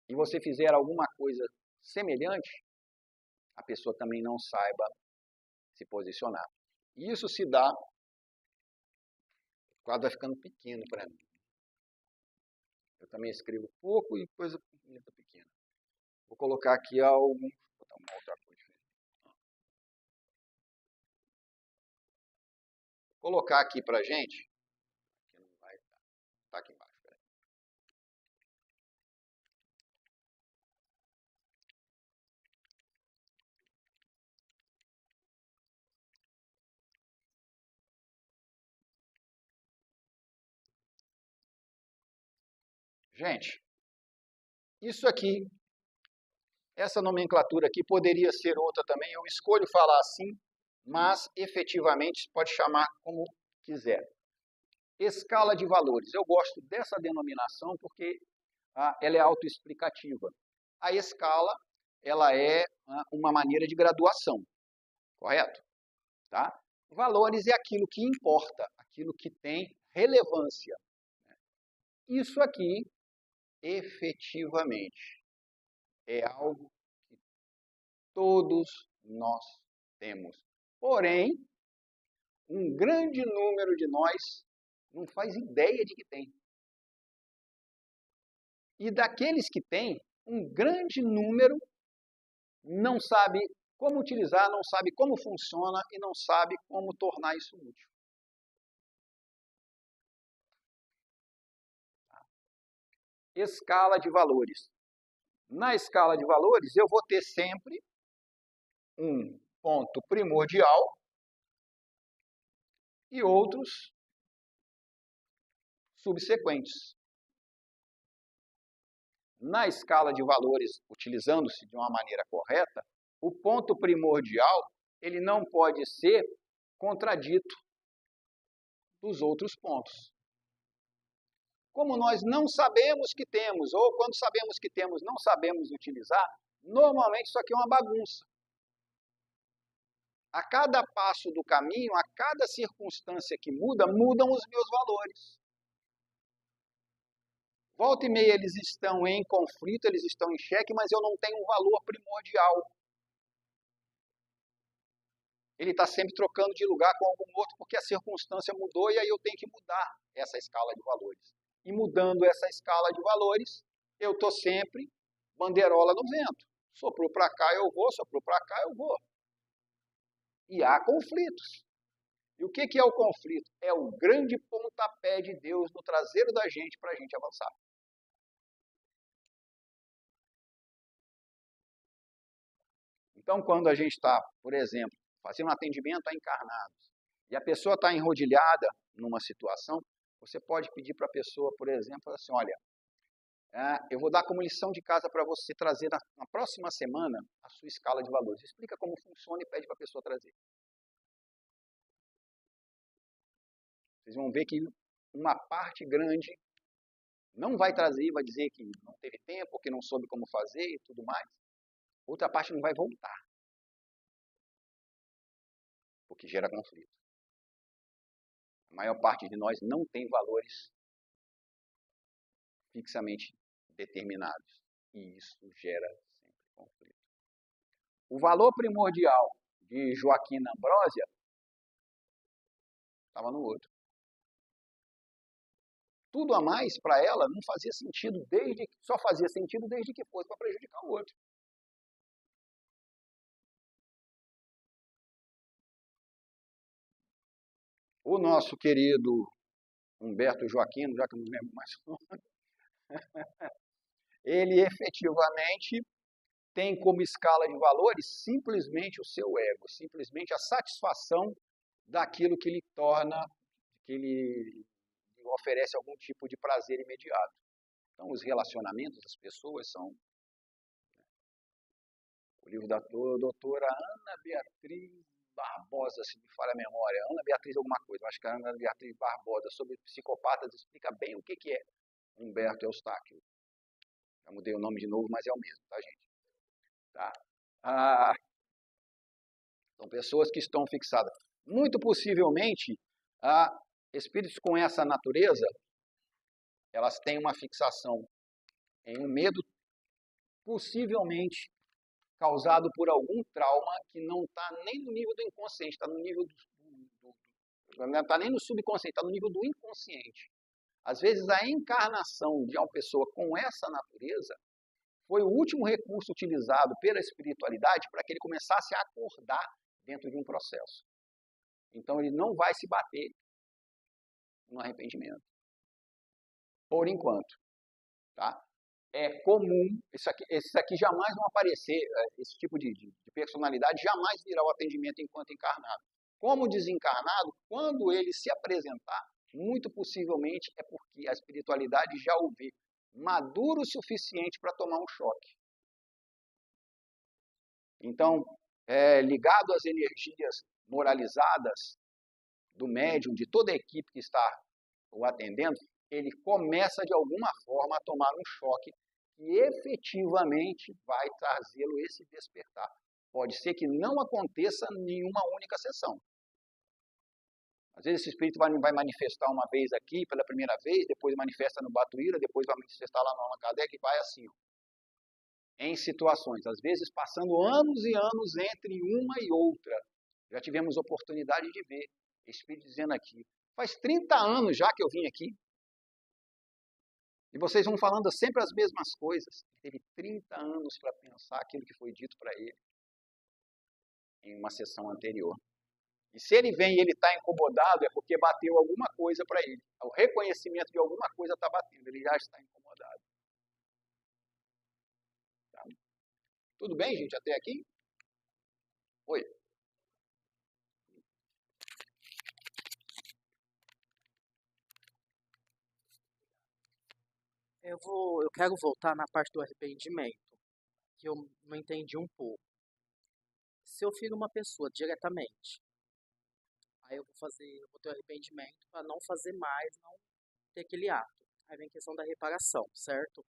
e você fizer alguma coisa semelhante, a pessoa também não saiba se posicionar. E isso se dá, o quadro vai ficando pequeno para mim. Eu também escrevo pouco e coisa pequena. Vou colocar aqui vou botar uma outra coisa. Vou colocar aqui para a gente, que não vai estar, tá aqui embaixo. Peraí. Gente, isso aqui, essa nomenclatura aqui poderia ser outra também, eu escolho falar assim, mas efetivamente pode chamar como quiser. Escala de valores. Eu gosto dessa denominação porque ela é autoexplicativa. A escala, ela é uma maneira de graduação, correto? Tá? Valores é aquilo que importa, aquilo que tem relevância. Isso aqui, efetivamente, é algo que todos nós temos. Porém, um grande número de nós Não faz ideia de que tem. E daqueles que têm, um grande número não sabe como utilizar, não sabe como funciona e não sabe como tornar isso útil. Escala de valores. Na escala de valores, eu vou ter sempre um ponto primordial e outros subsequentes. Na escala de valores, utilizando-se de uma maneira correta, o ponto primordial ele não pode ser contradito dos outros pontos. Como nós não sabemos que temos, ou quando sabemos que temos, não sabemos utilizar, normalmente isso aqui é uma bagunça. A cada passo do caminho, a cada circunstância que muda, mudam os meus valores. Volta e meia eles estão em conflito, eles estão em xeque, mas eu não tenho um valor primordial. Ele está sempre trocando de lugar com algum outro porque a circunstância mudou e aí eu tenho que mudar essa escala de valores. E mudando essa escala de valores, eu estou sempre bandeirola no vento. Soprou para cá, eu vou, soprou para cá, eu vou. E há conflitos. E o que é o conflito? É o grande pontapé de Deus no traseiro da gente para a gente avançar. Então, quando a gente está, por exemplo, fazendo um atendimento a encarnados, e a pessoa está enrodilhada numa situação, você pode pedir para a pessoa, por exemplo, assim, olha, eu vou dar como lição de casa para você trazer na próxima semana a sua escala de valores. Explica como funciona e pede para a pessoa trazer. Vocês vão ver que uma parte grande não vai trazer, vai dizer que não teve tempo, que não soube como fazer e tudo mais. Outra parte não vai voltar, porque gera conflito. A maior parte de nós não tem valores fixamente determinados, e isso gera sempre conflito. O valor primordial de Joaquina Ambrósia estava no outro. Tudo a mais para ela não fazia sentido, só fazia sentido desde que fosse para prejudicar o outro. O nosso querido Humberto Joaquino, já que eu não lembro mais o nome, ele efetivamente tem como escala de valores simplesmente o seu ego, simplesmente a satisfação daquilo que lhe torna, que lhe oferece algum tipo de prazer imediato. Então, os relacionamentos das pessoas são... O livro da doutora Ana Beatriz Barbosa, se me falha a memória, Ana Beatriz alguma coisa, acho que é Ana Beatriz Barbosa, sobre psicopatas, explica bem o que é Humberto Eustáquio. Já mudei o nome de novo, mas é o mesmo, tá, gente? Tá? São pessoas que estão fixadas. Muito possivelmente, espíritos com essa natureza, elas têm uma fixação em um medo, possivelmente causado por algum trauma que não está nem no nível do inconsciente, está no nível não está nem no subconsciente, está no nível do inconsciente. Às vezes a encarnação de uma pessoa com essa natureza foi o último recurso utilizado pela espiritualidade para que ele começasse a acordar dentro de um processo. Então ele não vai se bater no arrependimento. Por enquanto. Tá? É comum, esses aqui jamais vão aparecer, esse tipo de personalidade jamais virá ao atendimento enquanto encarnado. Como desencarnado, quando ele se apresentar, muito possivelmente é porque a espiritualidade já o vê maduro o suficiente para tomar um choque. Então, ligado às energias moralizadas do médium, de toda a equipe que está o atendendo, ele começa de alguma forma a tomar um choque que efetivamente vai trazê-lo esse despertar. Pode ser que não aconteça em uma única sessão. Às vezes esse espírito vai manifestar uma vez aqui, pela primeira vez, depois manifesta no Batuíra, depois vai manifestar lá no Allan Kardec e vai assim. Em situações, às vezes passando anos e anos entre uma e outra. Já tivemos oportunidade de ver espírito dizendo aqui, Faz 30 anos já que eu vim aqui. E vocês vão falando sempre as mesmas coisas. Teve 30 anos para pensar aquilo que foi dito para ele em uma sessão anterior. E se ele vem e ele está incomodado, é porque bateu alguma coisa para ele. O reconhecimento de alguma coisa está batendo, ele já está incomodado. Tá? Tudo bem, gente, até aqui? Oi. Eu quero voltar na parte do arrependimento, que eu não entendi um pouco. Se eu firo uma pessoa diretamente, aí eu vou ter o arrependimento para não fazer mais, não ter aquele ato. Aí vem a questão da reparação, certo?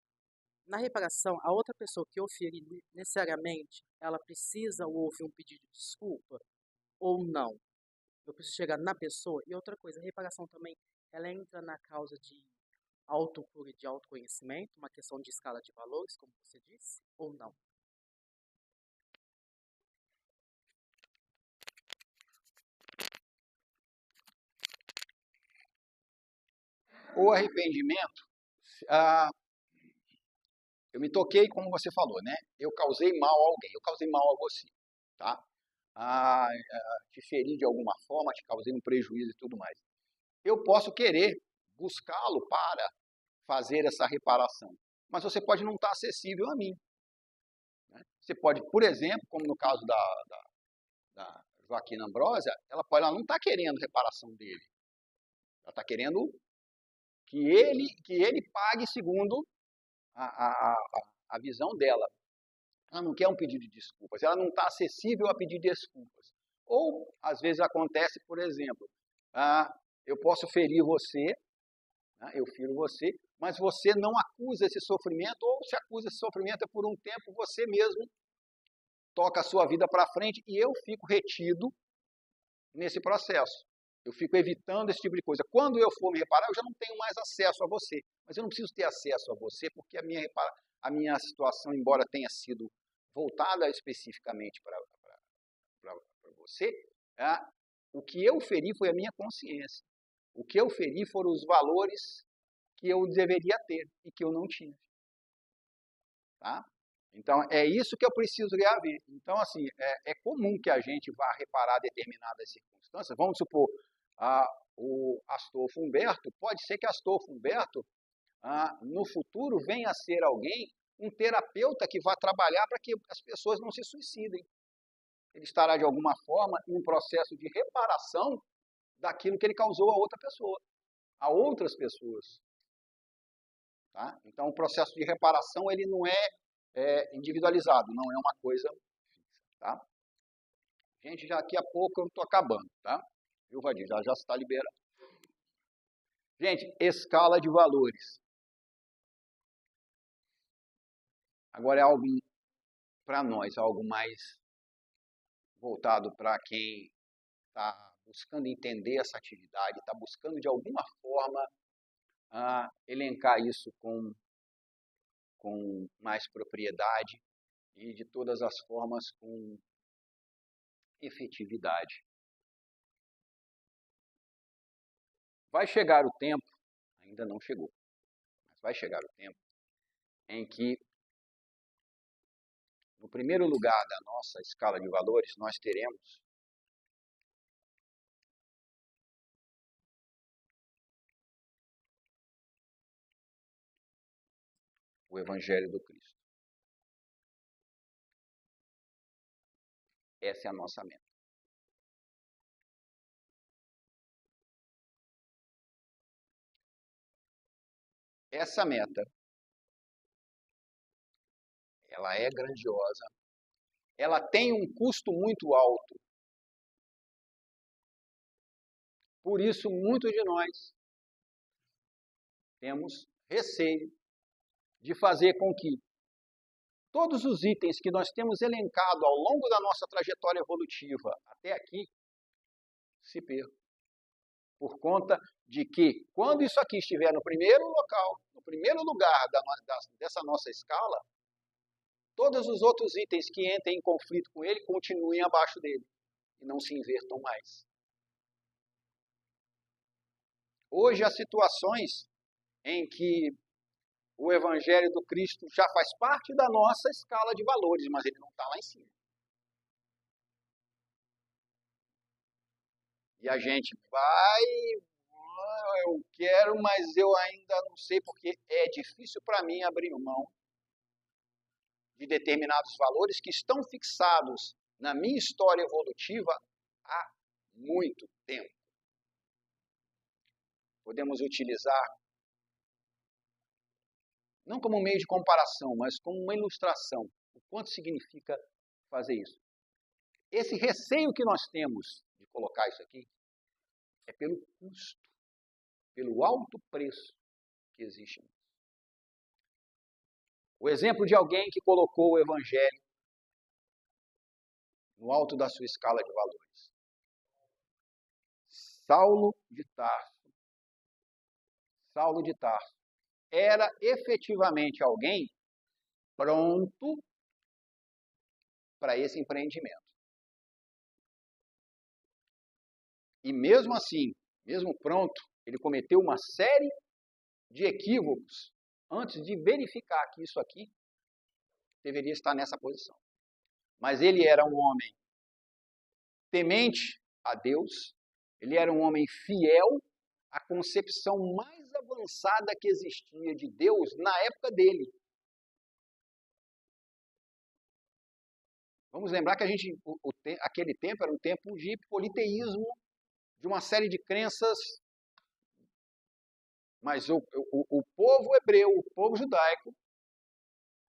Na reparação, a outra pessoa que eu feri necessariamente, ela precisa ouvir um pedido de desculpa ou não? Eu preciso chegar na pessoa. E outra coisa, a reparação também, ela entra na causa de autocura e de autoconhecimento, uma questão de escala de valores, como você disse, ou não? O arrependimento, eu me toquei, como você falou, né? Eu causei mal a alguém, eu causei mal a você, tá? Te feri de alguma forma, te causei um prejuízo e tudo mais. Eu posso querer buscá-lo para fazer essa reparação, mas você pode não estar acessível a mim. Né? Você pode, por exemplo, como no caso da Joaquina Ambrosia, ela não está querendo reparação dele. Ela está querendo que ele pague segundo a visão dela. Ela não quer um pedido de desculpas, ela não está acessível a pedir desculpas. Ou, às vezes, acontece, por exemplo, eu posso ferir você, né, eu firo você, mas você não acusa esse sofrimento, ou se acusa esse sofrimento é por um tempo, você mesmo toca a sua vida para frente e eu fico retido nesse processo. Eu fico evitando esse tipo de coisa. Quando eu for me reparar, eu já não tenho mais acesso a você. Mas eu não preciso ter acesso a você, porque a minha situação, embora tenha sido voltada especificamente para você, o que eu feri foi a minha consciência. O que eu feri foram os valores que eu deveria ter e que eu não tive. Tá? Então, é isso que eu preciso reaver. Então, assim, é comum que a gente vá reparar determinadas circunstâncias. Vamos supor, o Astolfo Humberto, pode ser que Astolfo Humberto, no futuro, venha a ser alguém, um terapeuta que vá trabalhar para que as pessoas não se suicidem. Ele estará, de alguma forma, em um processo de reparação daquilo que ele causou a outra pessoa, a outras pessoas. Tá? Então, o processo de reparação ele não é individualizado, não é uma coisa fixa. Tá? Gente, já daqui a pouco eu estou acabando. Tá? Viu, Vadir? Já está liberado. Gente, escala de valores. Agora é algo para nós, algo mais voltado para quem está buscando entender essa atividade, está buscando de alguma forma elencar isso com mais propriedade e de todas as formas com efetividade. Vai chegar o tempo, ainda não chegou, mas vai chegar o tempo em que, no primeiro lugar da nossa escala de valores, nós teremos o Evangelho do Cristo. Essa é a nossa meta. Essa meta, ela é grandiosa, ela tem um custo muito alto. Por isso, muitos de nós temos receio de fazer com que todos os itens que nós temos elencado ao longo da nossa trajetória evolutiva até aqui se percam. Por conta de que, quando isso aqui estiver no primeiro local, no primeiro lugar dessa nossa escala, todos os outros itens que entrem em conflito com ele continuem abaixo dele e não se invertam mais. Hoje há situações em que o Evangelho do Cristo já faz parte da nossa escala de valores, mas ele não está lá em cima. E a gente vai, eu quero, mas eu ainda não sei, porque é difícil para mim abrir mão de determinados valores que estão fixados na minha história evolutiva há muito tempo. Podemos utilizar, não como um meio de comparação, mas como uma ilustração, o quanto significa fazer isso. Esse receio que nós temos de colocar isso aqui é pelo custo, pelo alto preço que existe nisso. O exemplo de alguém que colocou o Evangelho no alto da sua escala de valores. Saulo de Tarso era efetivamente alguém pronto para esse empreendimento. E mesmo assim, mesmo pronto, ele cometeu uma série de equívocos antes de verificar que isso aqui deveria estar nessa posição. Mas ele era um homem temente a Deus, ele era um homem fiel à concepção mais avançada que existia de Deus na época dele. Vamos lembrar que aquele tempo era um tempo de politeísmo, de uma série de crenças, mas o povo hebreu, o povo judaico,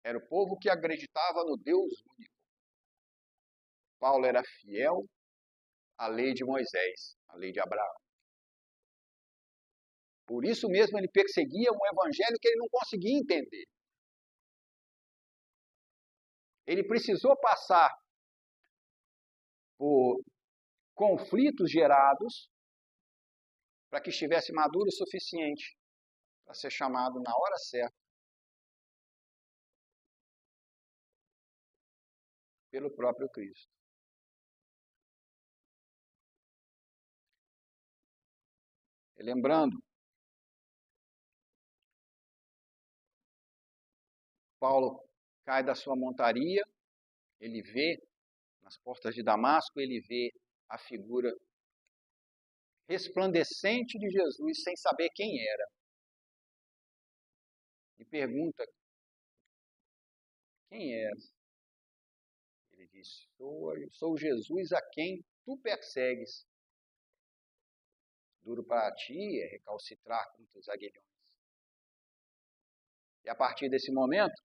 era o povo que acreditava no Deus único. Paulo era fiel à lei de Moisés, à lei de Abraão. Por isso mesmo ele perseguia um evangelho que ele não conseguia entender. Ele precisou passar por conflitos gerados para que estivesse maduro o suficiente para ser chamado na hora certa pelo próprio Cristo. E lembrando, Paulo cai da sua montaria, ele vê nas portas de Damasco, ele vê a figura resplandecente de Jesus sem saber quem era. E pergunta, quem és? Ele diz, sou Jesus a quem tu persegues. Duro para ti é recalcitrar contra os aguilhões. E a partir desse momento,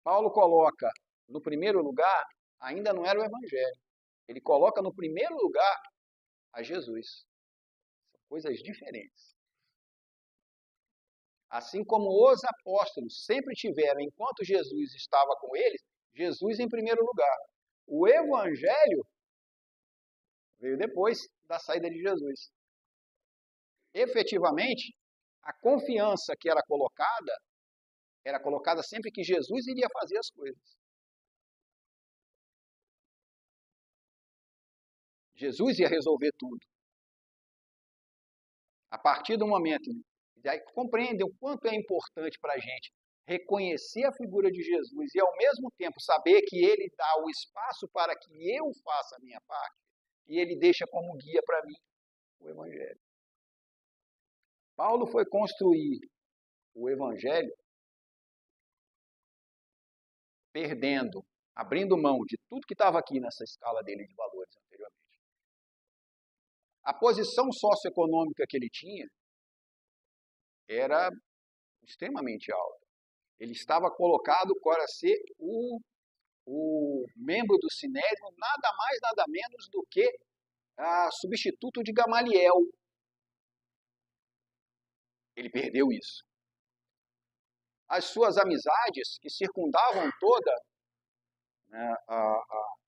Paulo coloca no primeiro lugar, ainda não era o Evangelho, ele coloca no primeiro lugar a Jesus. São coisas diferentes. Assim como os apóstolos sempre tiveram, enquanto Jesus estava com eles, Jesus em primeiro lugar. O Evangelho veio depois da saída de Jesus. Efetivamente, a confiança que era colocada sempre que Jesus iria fazer as coisas. Jesus ia resolver tudo. A partir do momento, daí compreendem o quanto é importante para a gente reconhecer a figura de Jesus e ao mesmo tempo saber que ele dá o espaço para que eu faça a minha parte e ele deixa como guia para mim o Evangelho. Paulo foi construir o Evangelho perdendo, abrindo mão de tudo que estava aqui nessa escala dele de valores anteriormente. A posição socioeconômica que ele tinha era extremamente alta. Ele estava colocado para ser o membro do Sinédrio, nada mais, nada menos do que substituto de Gamaliel. Ele perdeu isso. As suas amizades, que circundavam toda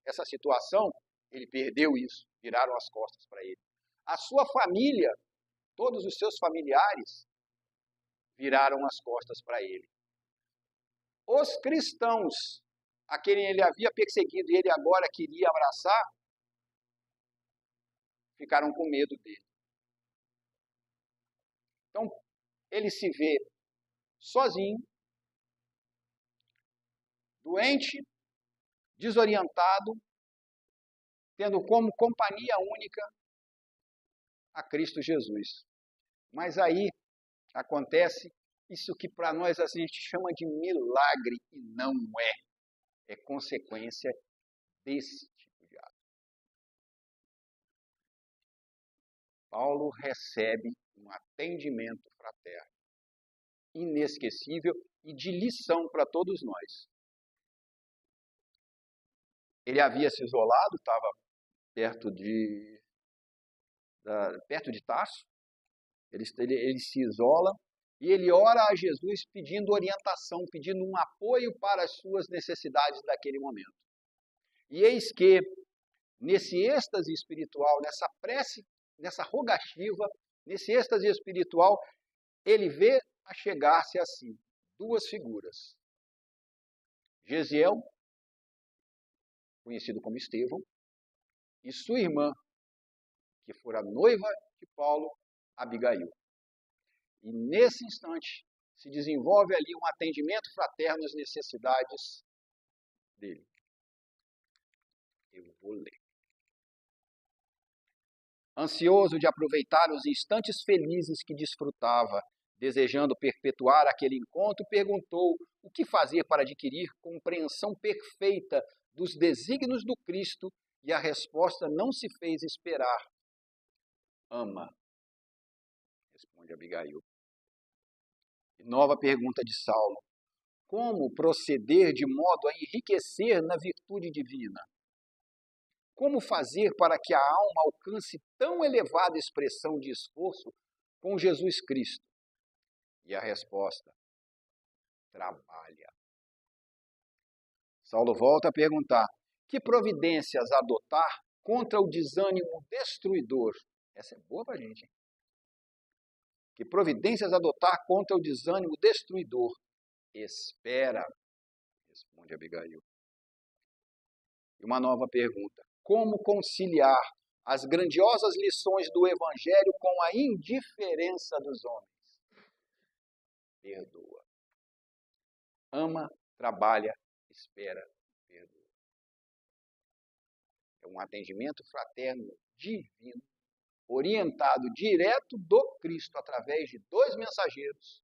essa situação, ele perdeu isso, viraram as costas para ele. A sua família, todos os seus familiares, viraram as costas para ele. Os cristãos, a quem ele havia perseguido e ele agora queria abraçar, ficaram com medo dele. Então, ele se vê sozinho, doente, desorientado, tendo como companhia única a Cristo Jesus. Mas aí acontece isso que para nós a gente chama de milagre e não é. É consequência desse tipo de ato. Paulo recebe um atendimento fraterno, inesquecível e de lição para todos nós. Ele havia se isolado, estava perto de Tarso, ele se isola e ele ora a Jesus pedindo orientação, pedindo um apoio para as suas necessidades daquele momento. E eis que, nesse êxtase espiritual, nessa prece, nessa rogativa, nesse êxtase espiritual, ele vê a chegar-se assim, duas figuras. Gesiel, conhecido como Estevão, e sua irmã, que fora noiva de Paulo, Abigail. E nesse instante se desenvolve ali um atendimento fraterno às necessidades dele. Eu vou ler. Ansioso de aproveitar os instantes felizes que desfrutava, desejando perpetuar aquele encontro, perguntou o que fazer para adquirir compreensão perfeita dos desígnios do Cristo, e a resposta não se fez esperar. Ama, responde Abigail. E nova pergunta de Saulo. Como proceder de modo a enriquecer na virtude divina? Como fazer para que a alma alcance tão elevada expressão de esforço com Jesus Cristo? E a resposta: trabalha. Saulo volta a perguntar: que providências adotar contra o desânimo destruidor? Essa é boa para a gente, hein? Que providências adotar contra o desânimo destruidor? Espera, responde Abigail. E uma nova pergunta: como conciliar as grandiosas lições do Evangelho com a indiferença dos homens? Perdoa. Ama, trabalha, espera, perdoa. É um atendimento fraterno divino, orientado direto do Cristo através de dois mensageiros,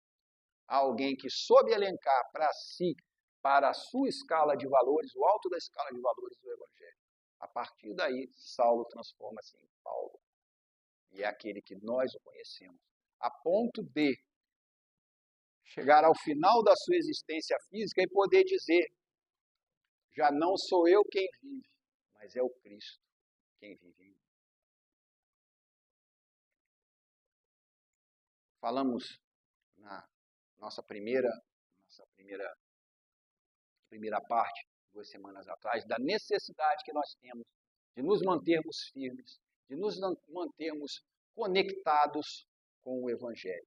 a alguém que soube elencar para si, para a sua escala de valores, o alto da escala de valores do Evangelho. A partir daí, Saulo transforma-se em Paulo. E é aquele que nós o conhecemos, a ponto de chegar ao final da sua existência física e poder dizer: já não sou eu quem vive, mas é o Cristo quem vive em mim. Falamos na nossa primeira parte, 2 semanas atrás, da necessidade que nós temos de nos mantermos firmes, de nos mantermos conectados com o Evangelho.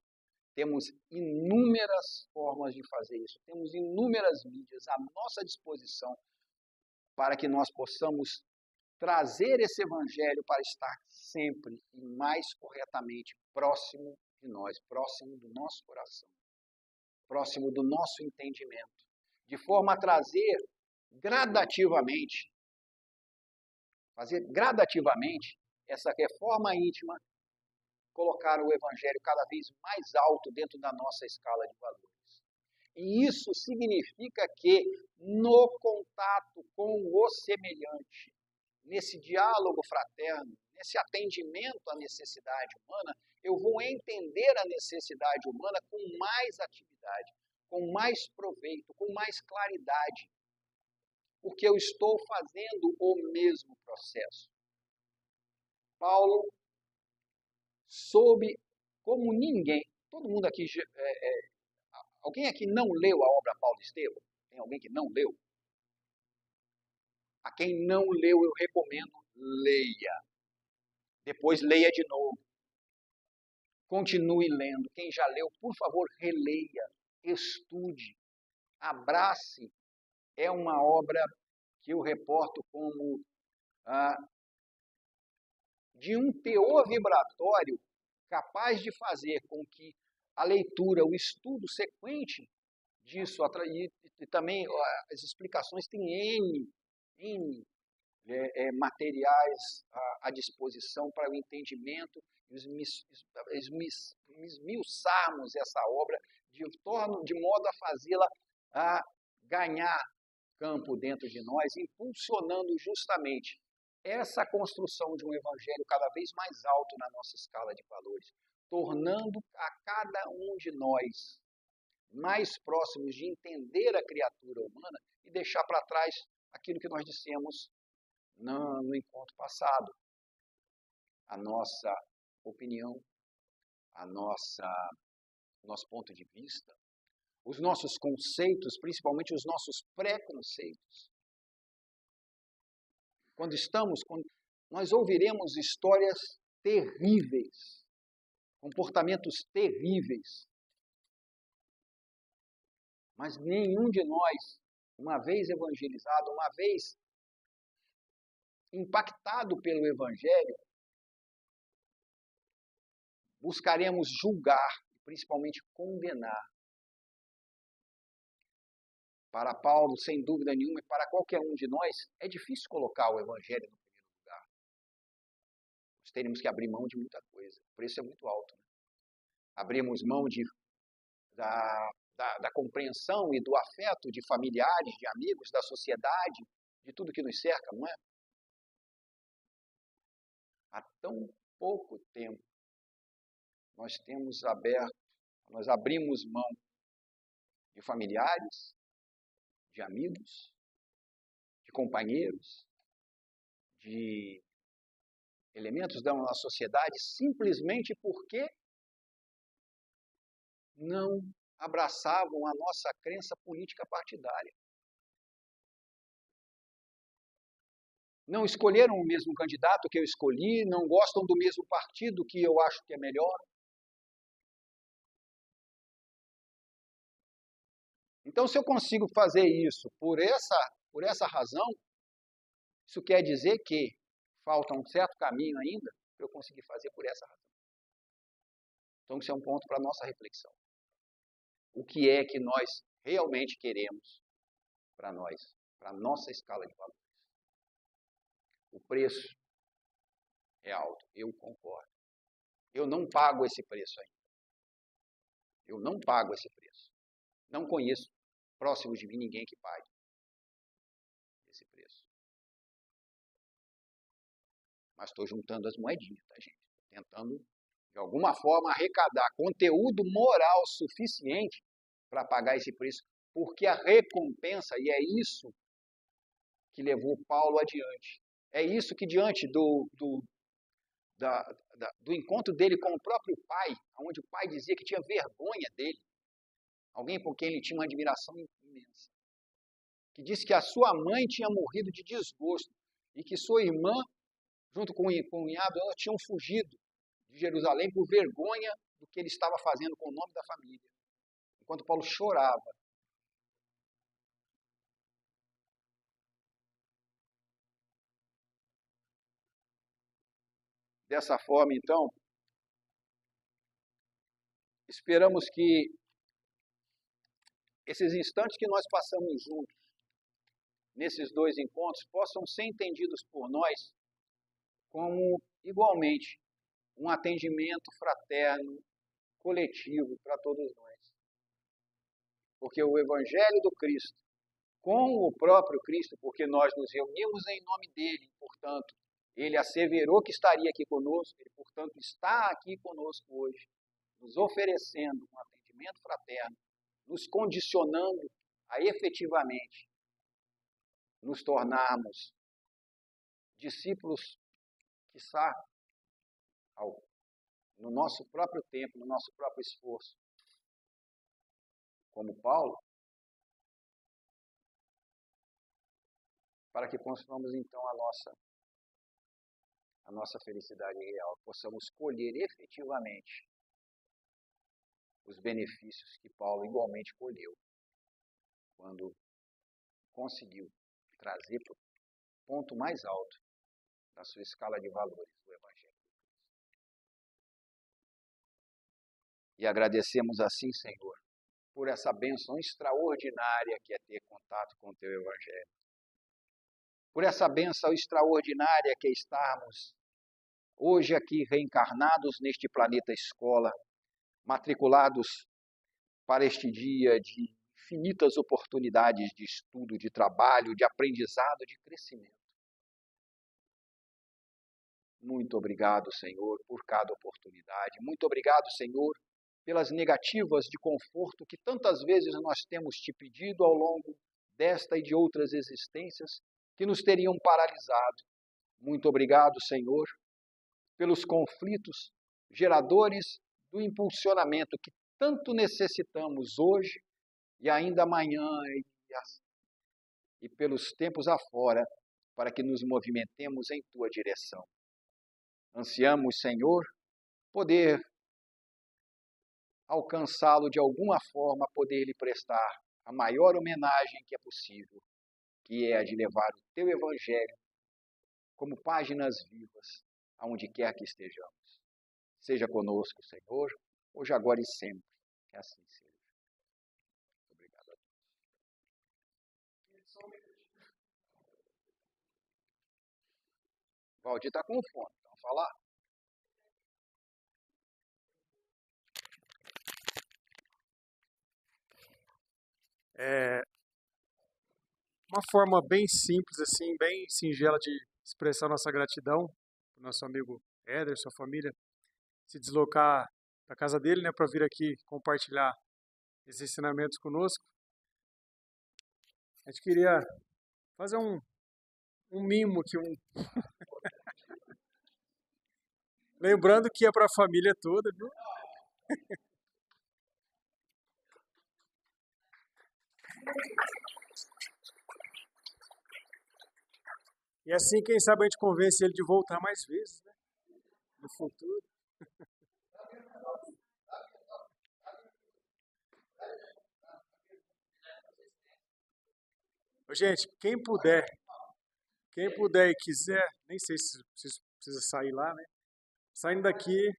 Temos inúmeras formas de fazer isso, temos inúmeras mídias à nossa disposição para que nós possamos trazer esse Evangelho para estar sempre e mais corretamente próximo de nós, próximo do nosso coração, próximo do nosso entendimento, de forma a trazer gradativamente, fazer gradativamente essa reforma íntima, colocar o Evangelho cada vez mais alto dentro da nossa escala de valores. E isso significa que no contato com o semelhante, nesse diálogo fraterno, nesse atendimento à necessidade humana, eu vou entender a necessidade humana com mais atividade, com mais proveito, com mais claridade, porque eu estou fazendo o mesmo processo. Paulo soube como ninguém, todo mundo aqui, alguém aqui não leu a obra Paulo e Estevão? Tem alguém que não leu? A quem não leu, eu recomendo, leia. Depois leia de novo. Continue lendo. Quem já leu, por favor, releia, estude, abrace. É uma obra que eu reporto como de um teor vibratório capaz de fazer com que a leitura, o estudo sequente disso, e também as explicações têm N materiais à disposição para o entendimento e esmiuçarmos essa obra de modo a fazê-la a ganhar campo dentro de nós, impulsionando justamente essa construção de um evangelho cada vez mais alto na nossa escala de valores, tornando a cada um de nós mais próximos de entender a criatura humana e deixar para trás aquilo que nós dissemos no encontro passado. A nossa opinião, nosso ponto de vista, os nossos conceitos, principalmente os nossos preconceitos. Quando nós ouviremos histórias terríveis, comportamentos terríveis, mas nenhum de nós, uma vez evangelizado, uma vez impactado pelo Evangelho, buscaremos julgar, principalmente condenar. Para Paulo, sem dúvida nenhuma, e para qualquer um de nós, é difícil colocar o Evangelho no primeiro lugar. Nós teremos que abrir mão de muita coisa. O preço é muito alto. Né? Abrimos mão da compreensão e do afeto de familiares, de amigos, da sociedade, de tudo que nos cerca, não é? Há tão pouco tempo nós abrimos mão de familiares, de amigos, de companheiros, de elementos da nossa sociedade, simplesmente porque não abraçavam a nossa crença política partidária. Não escolheram o mesmo candidato que eu escolhi, não gostam do mesmo partido que eu acho que é melhor. Então, se eu consigo fazer isso por essa razão, isso quer dizer que falta um certo caminho ainda para eu conseguir fazer por essa razão. Então, isso é um ponto para a nossa reflexão. O que é que nós realmente queremos para nós, para a nossa escala de valores? O preço é alto, eu concordo. Eu não pago esse preço ainda. Eu não pago esse preço. Não conheço próximo de mim ninguém que pague esse preço. Mas estou juntando as moedinhas, tá, gente? Tentando, de alguma forma, arrecadar conteúdo moral suficiente para pagar esse preço, porque a recompensa, e é isso que levou Paulo adiante, é isso que diante do encontro dele com o próprio pai, onde o pai dizia que tinha vergonha dele, alguém por quem ele tinha uma admiração imensa, que disse que a sua mãe tinha morrido de desgosto e que sua irmã, junto com o cunhado, elas tinham fugido de Jerusalém por vergonha do que ele estava fazendo com o nome da família. Enquanto Paulo chorava. Dessa forma, então, esperamos que esses instantes que nós passamos juntos, nesses dois encontros, possam ser entendidos por nós como, igualmente, um atendimento fraterno, coletivo para todos nós. Porque o Evangelho do Cristo, com o próprio Cristo, porque nós nos reunimos em nome dele, portanto, ele asseverou que estaria aqui conosco, ele, portanto, está aqui conosco hoje, nos oferecendo um atendimento fraterno, nos condicionando a efetivamente nos tornarmos discípulos, quiçá, no nosso próprio tempo, no nosso próprio esforço, como Paulo, para que construamos então a nossa felicidade real, possamos colher efetivamente os benefícios que Paulo igualmente colheu quando conseguiu trazer para o ponto mais alto da sua escala de valores o Evangelho. E agradecemos assim, Senhor, por essa bênção extraordinária que é ter contato com o Teu Evangelho. Por essa bênção extraordinária que é estarmos hoje aqui reencarnados neste planeta escola, matriculados para este dia de infinitas oportunidades de estudo, de trabalho, de aprendizado, de crescimento. Muito obrigado, Senhor, por cada oportunidade. Muito obrigado, Senhor, pelas negativas de conforto que tantas vezes nós temos te pedido ao longo desta e de outras existências que nos teriam paralisado. Muito obrigado, Senhor, pelos conflitos geradores do impulsionamento que tanto necessitamos hoje e ainda amanhã e pelos tempos afora, para que nos movimentemos em Tua direção. Ansiamos, Senhor, poder alcançá-lo de alguma forma, poder lhe prestar a maior homenagem que é possível, que é a de levar o Teu Evangelho como páginas vivas, aonde quer que estejamos. Seja conosco, Senhor, hoje, agora e sempre. Que assim seja. Obrigado a todos. Valdir está com fome, então falar. Uma forma bem simples, assim, bem singela de expressar nossa gratidão para o nosso amigo Éder, sua família, se deslocar da casa dele, né, para vir aqui compartilhar esses ensinamentos conosco. A gente queria fazer um mimo aqui, lembrando que é para a família toda, viu? E assim, quem sabe a gente convence ele de voltar mais vezes, né? No futuro. Gente, quem puder e quiser, nem sei se precisa sair lá, né? Saindo daqui,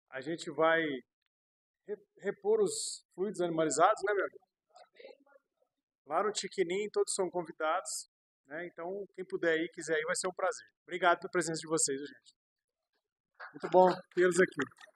a gente vai repor os fluidos animalizados, né, meu amigo? Lá no Tiquinim, todos são convidados, né? Então, quem puder ir, quiser ir, vai ser um prazer. Obrigado pela presença de vocês, gente. Muito bom tê-los aqui.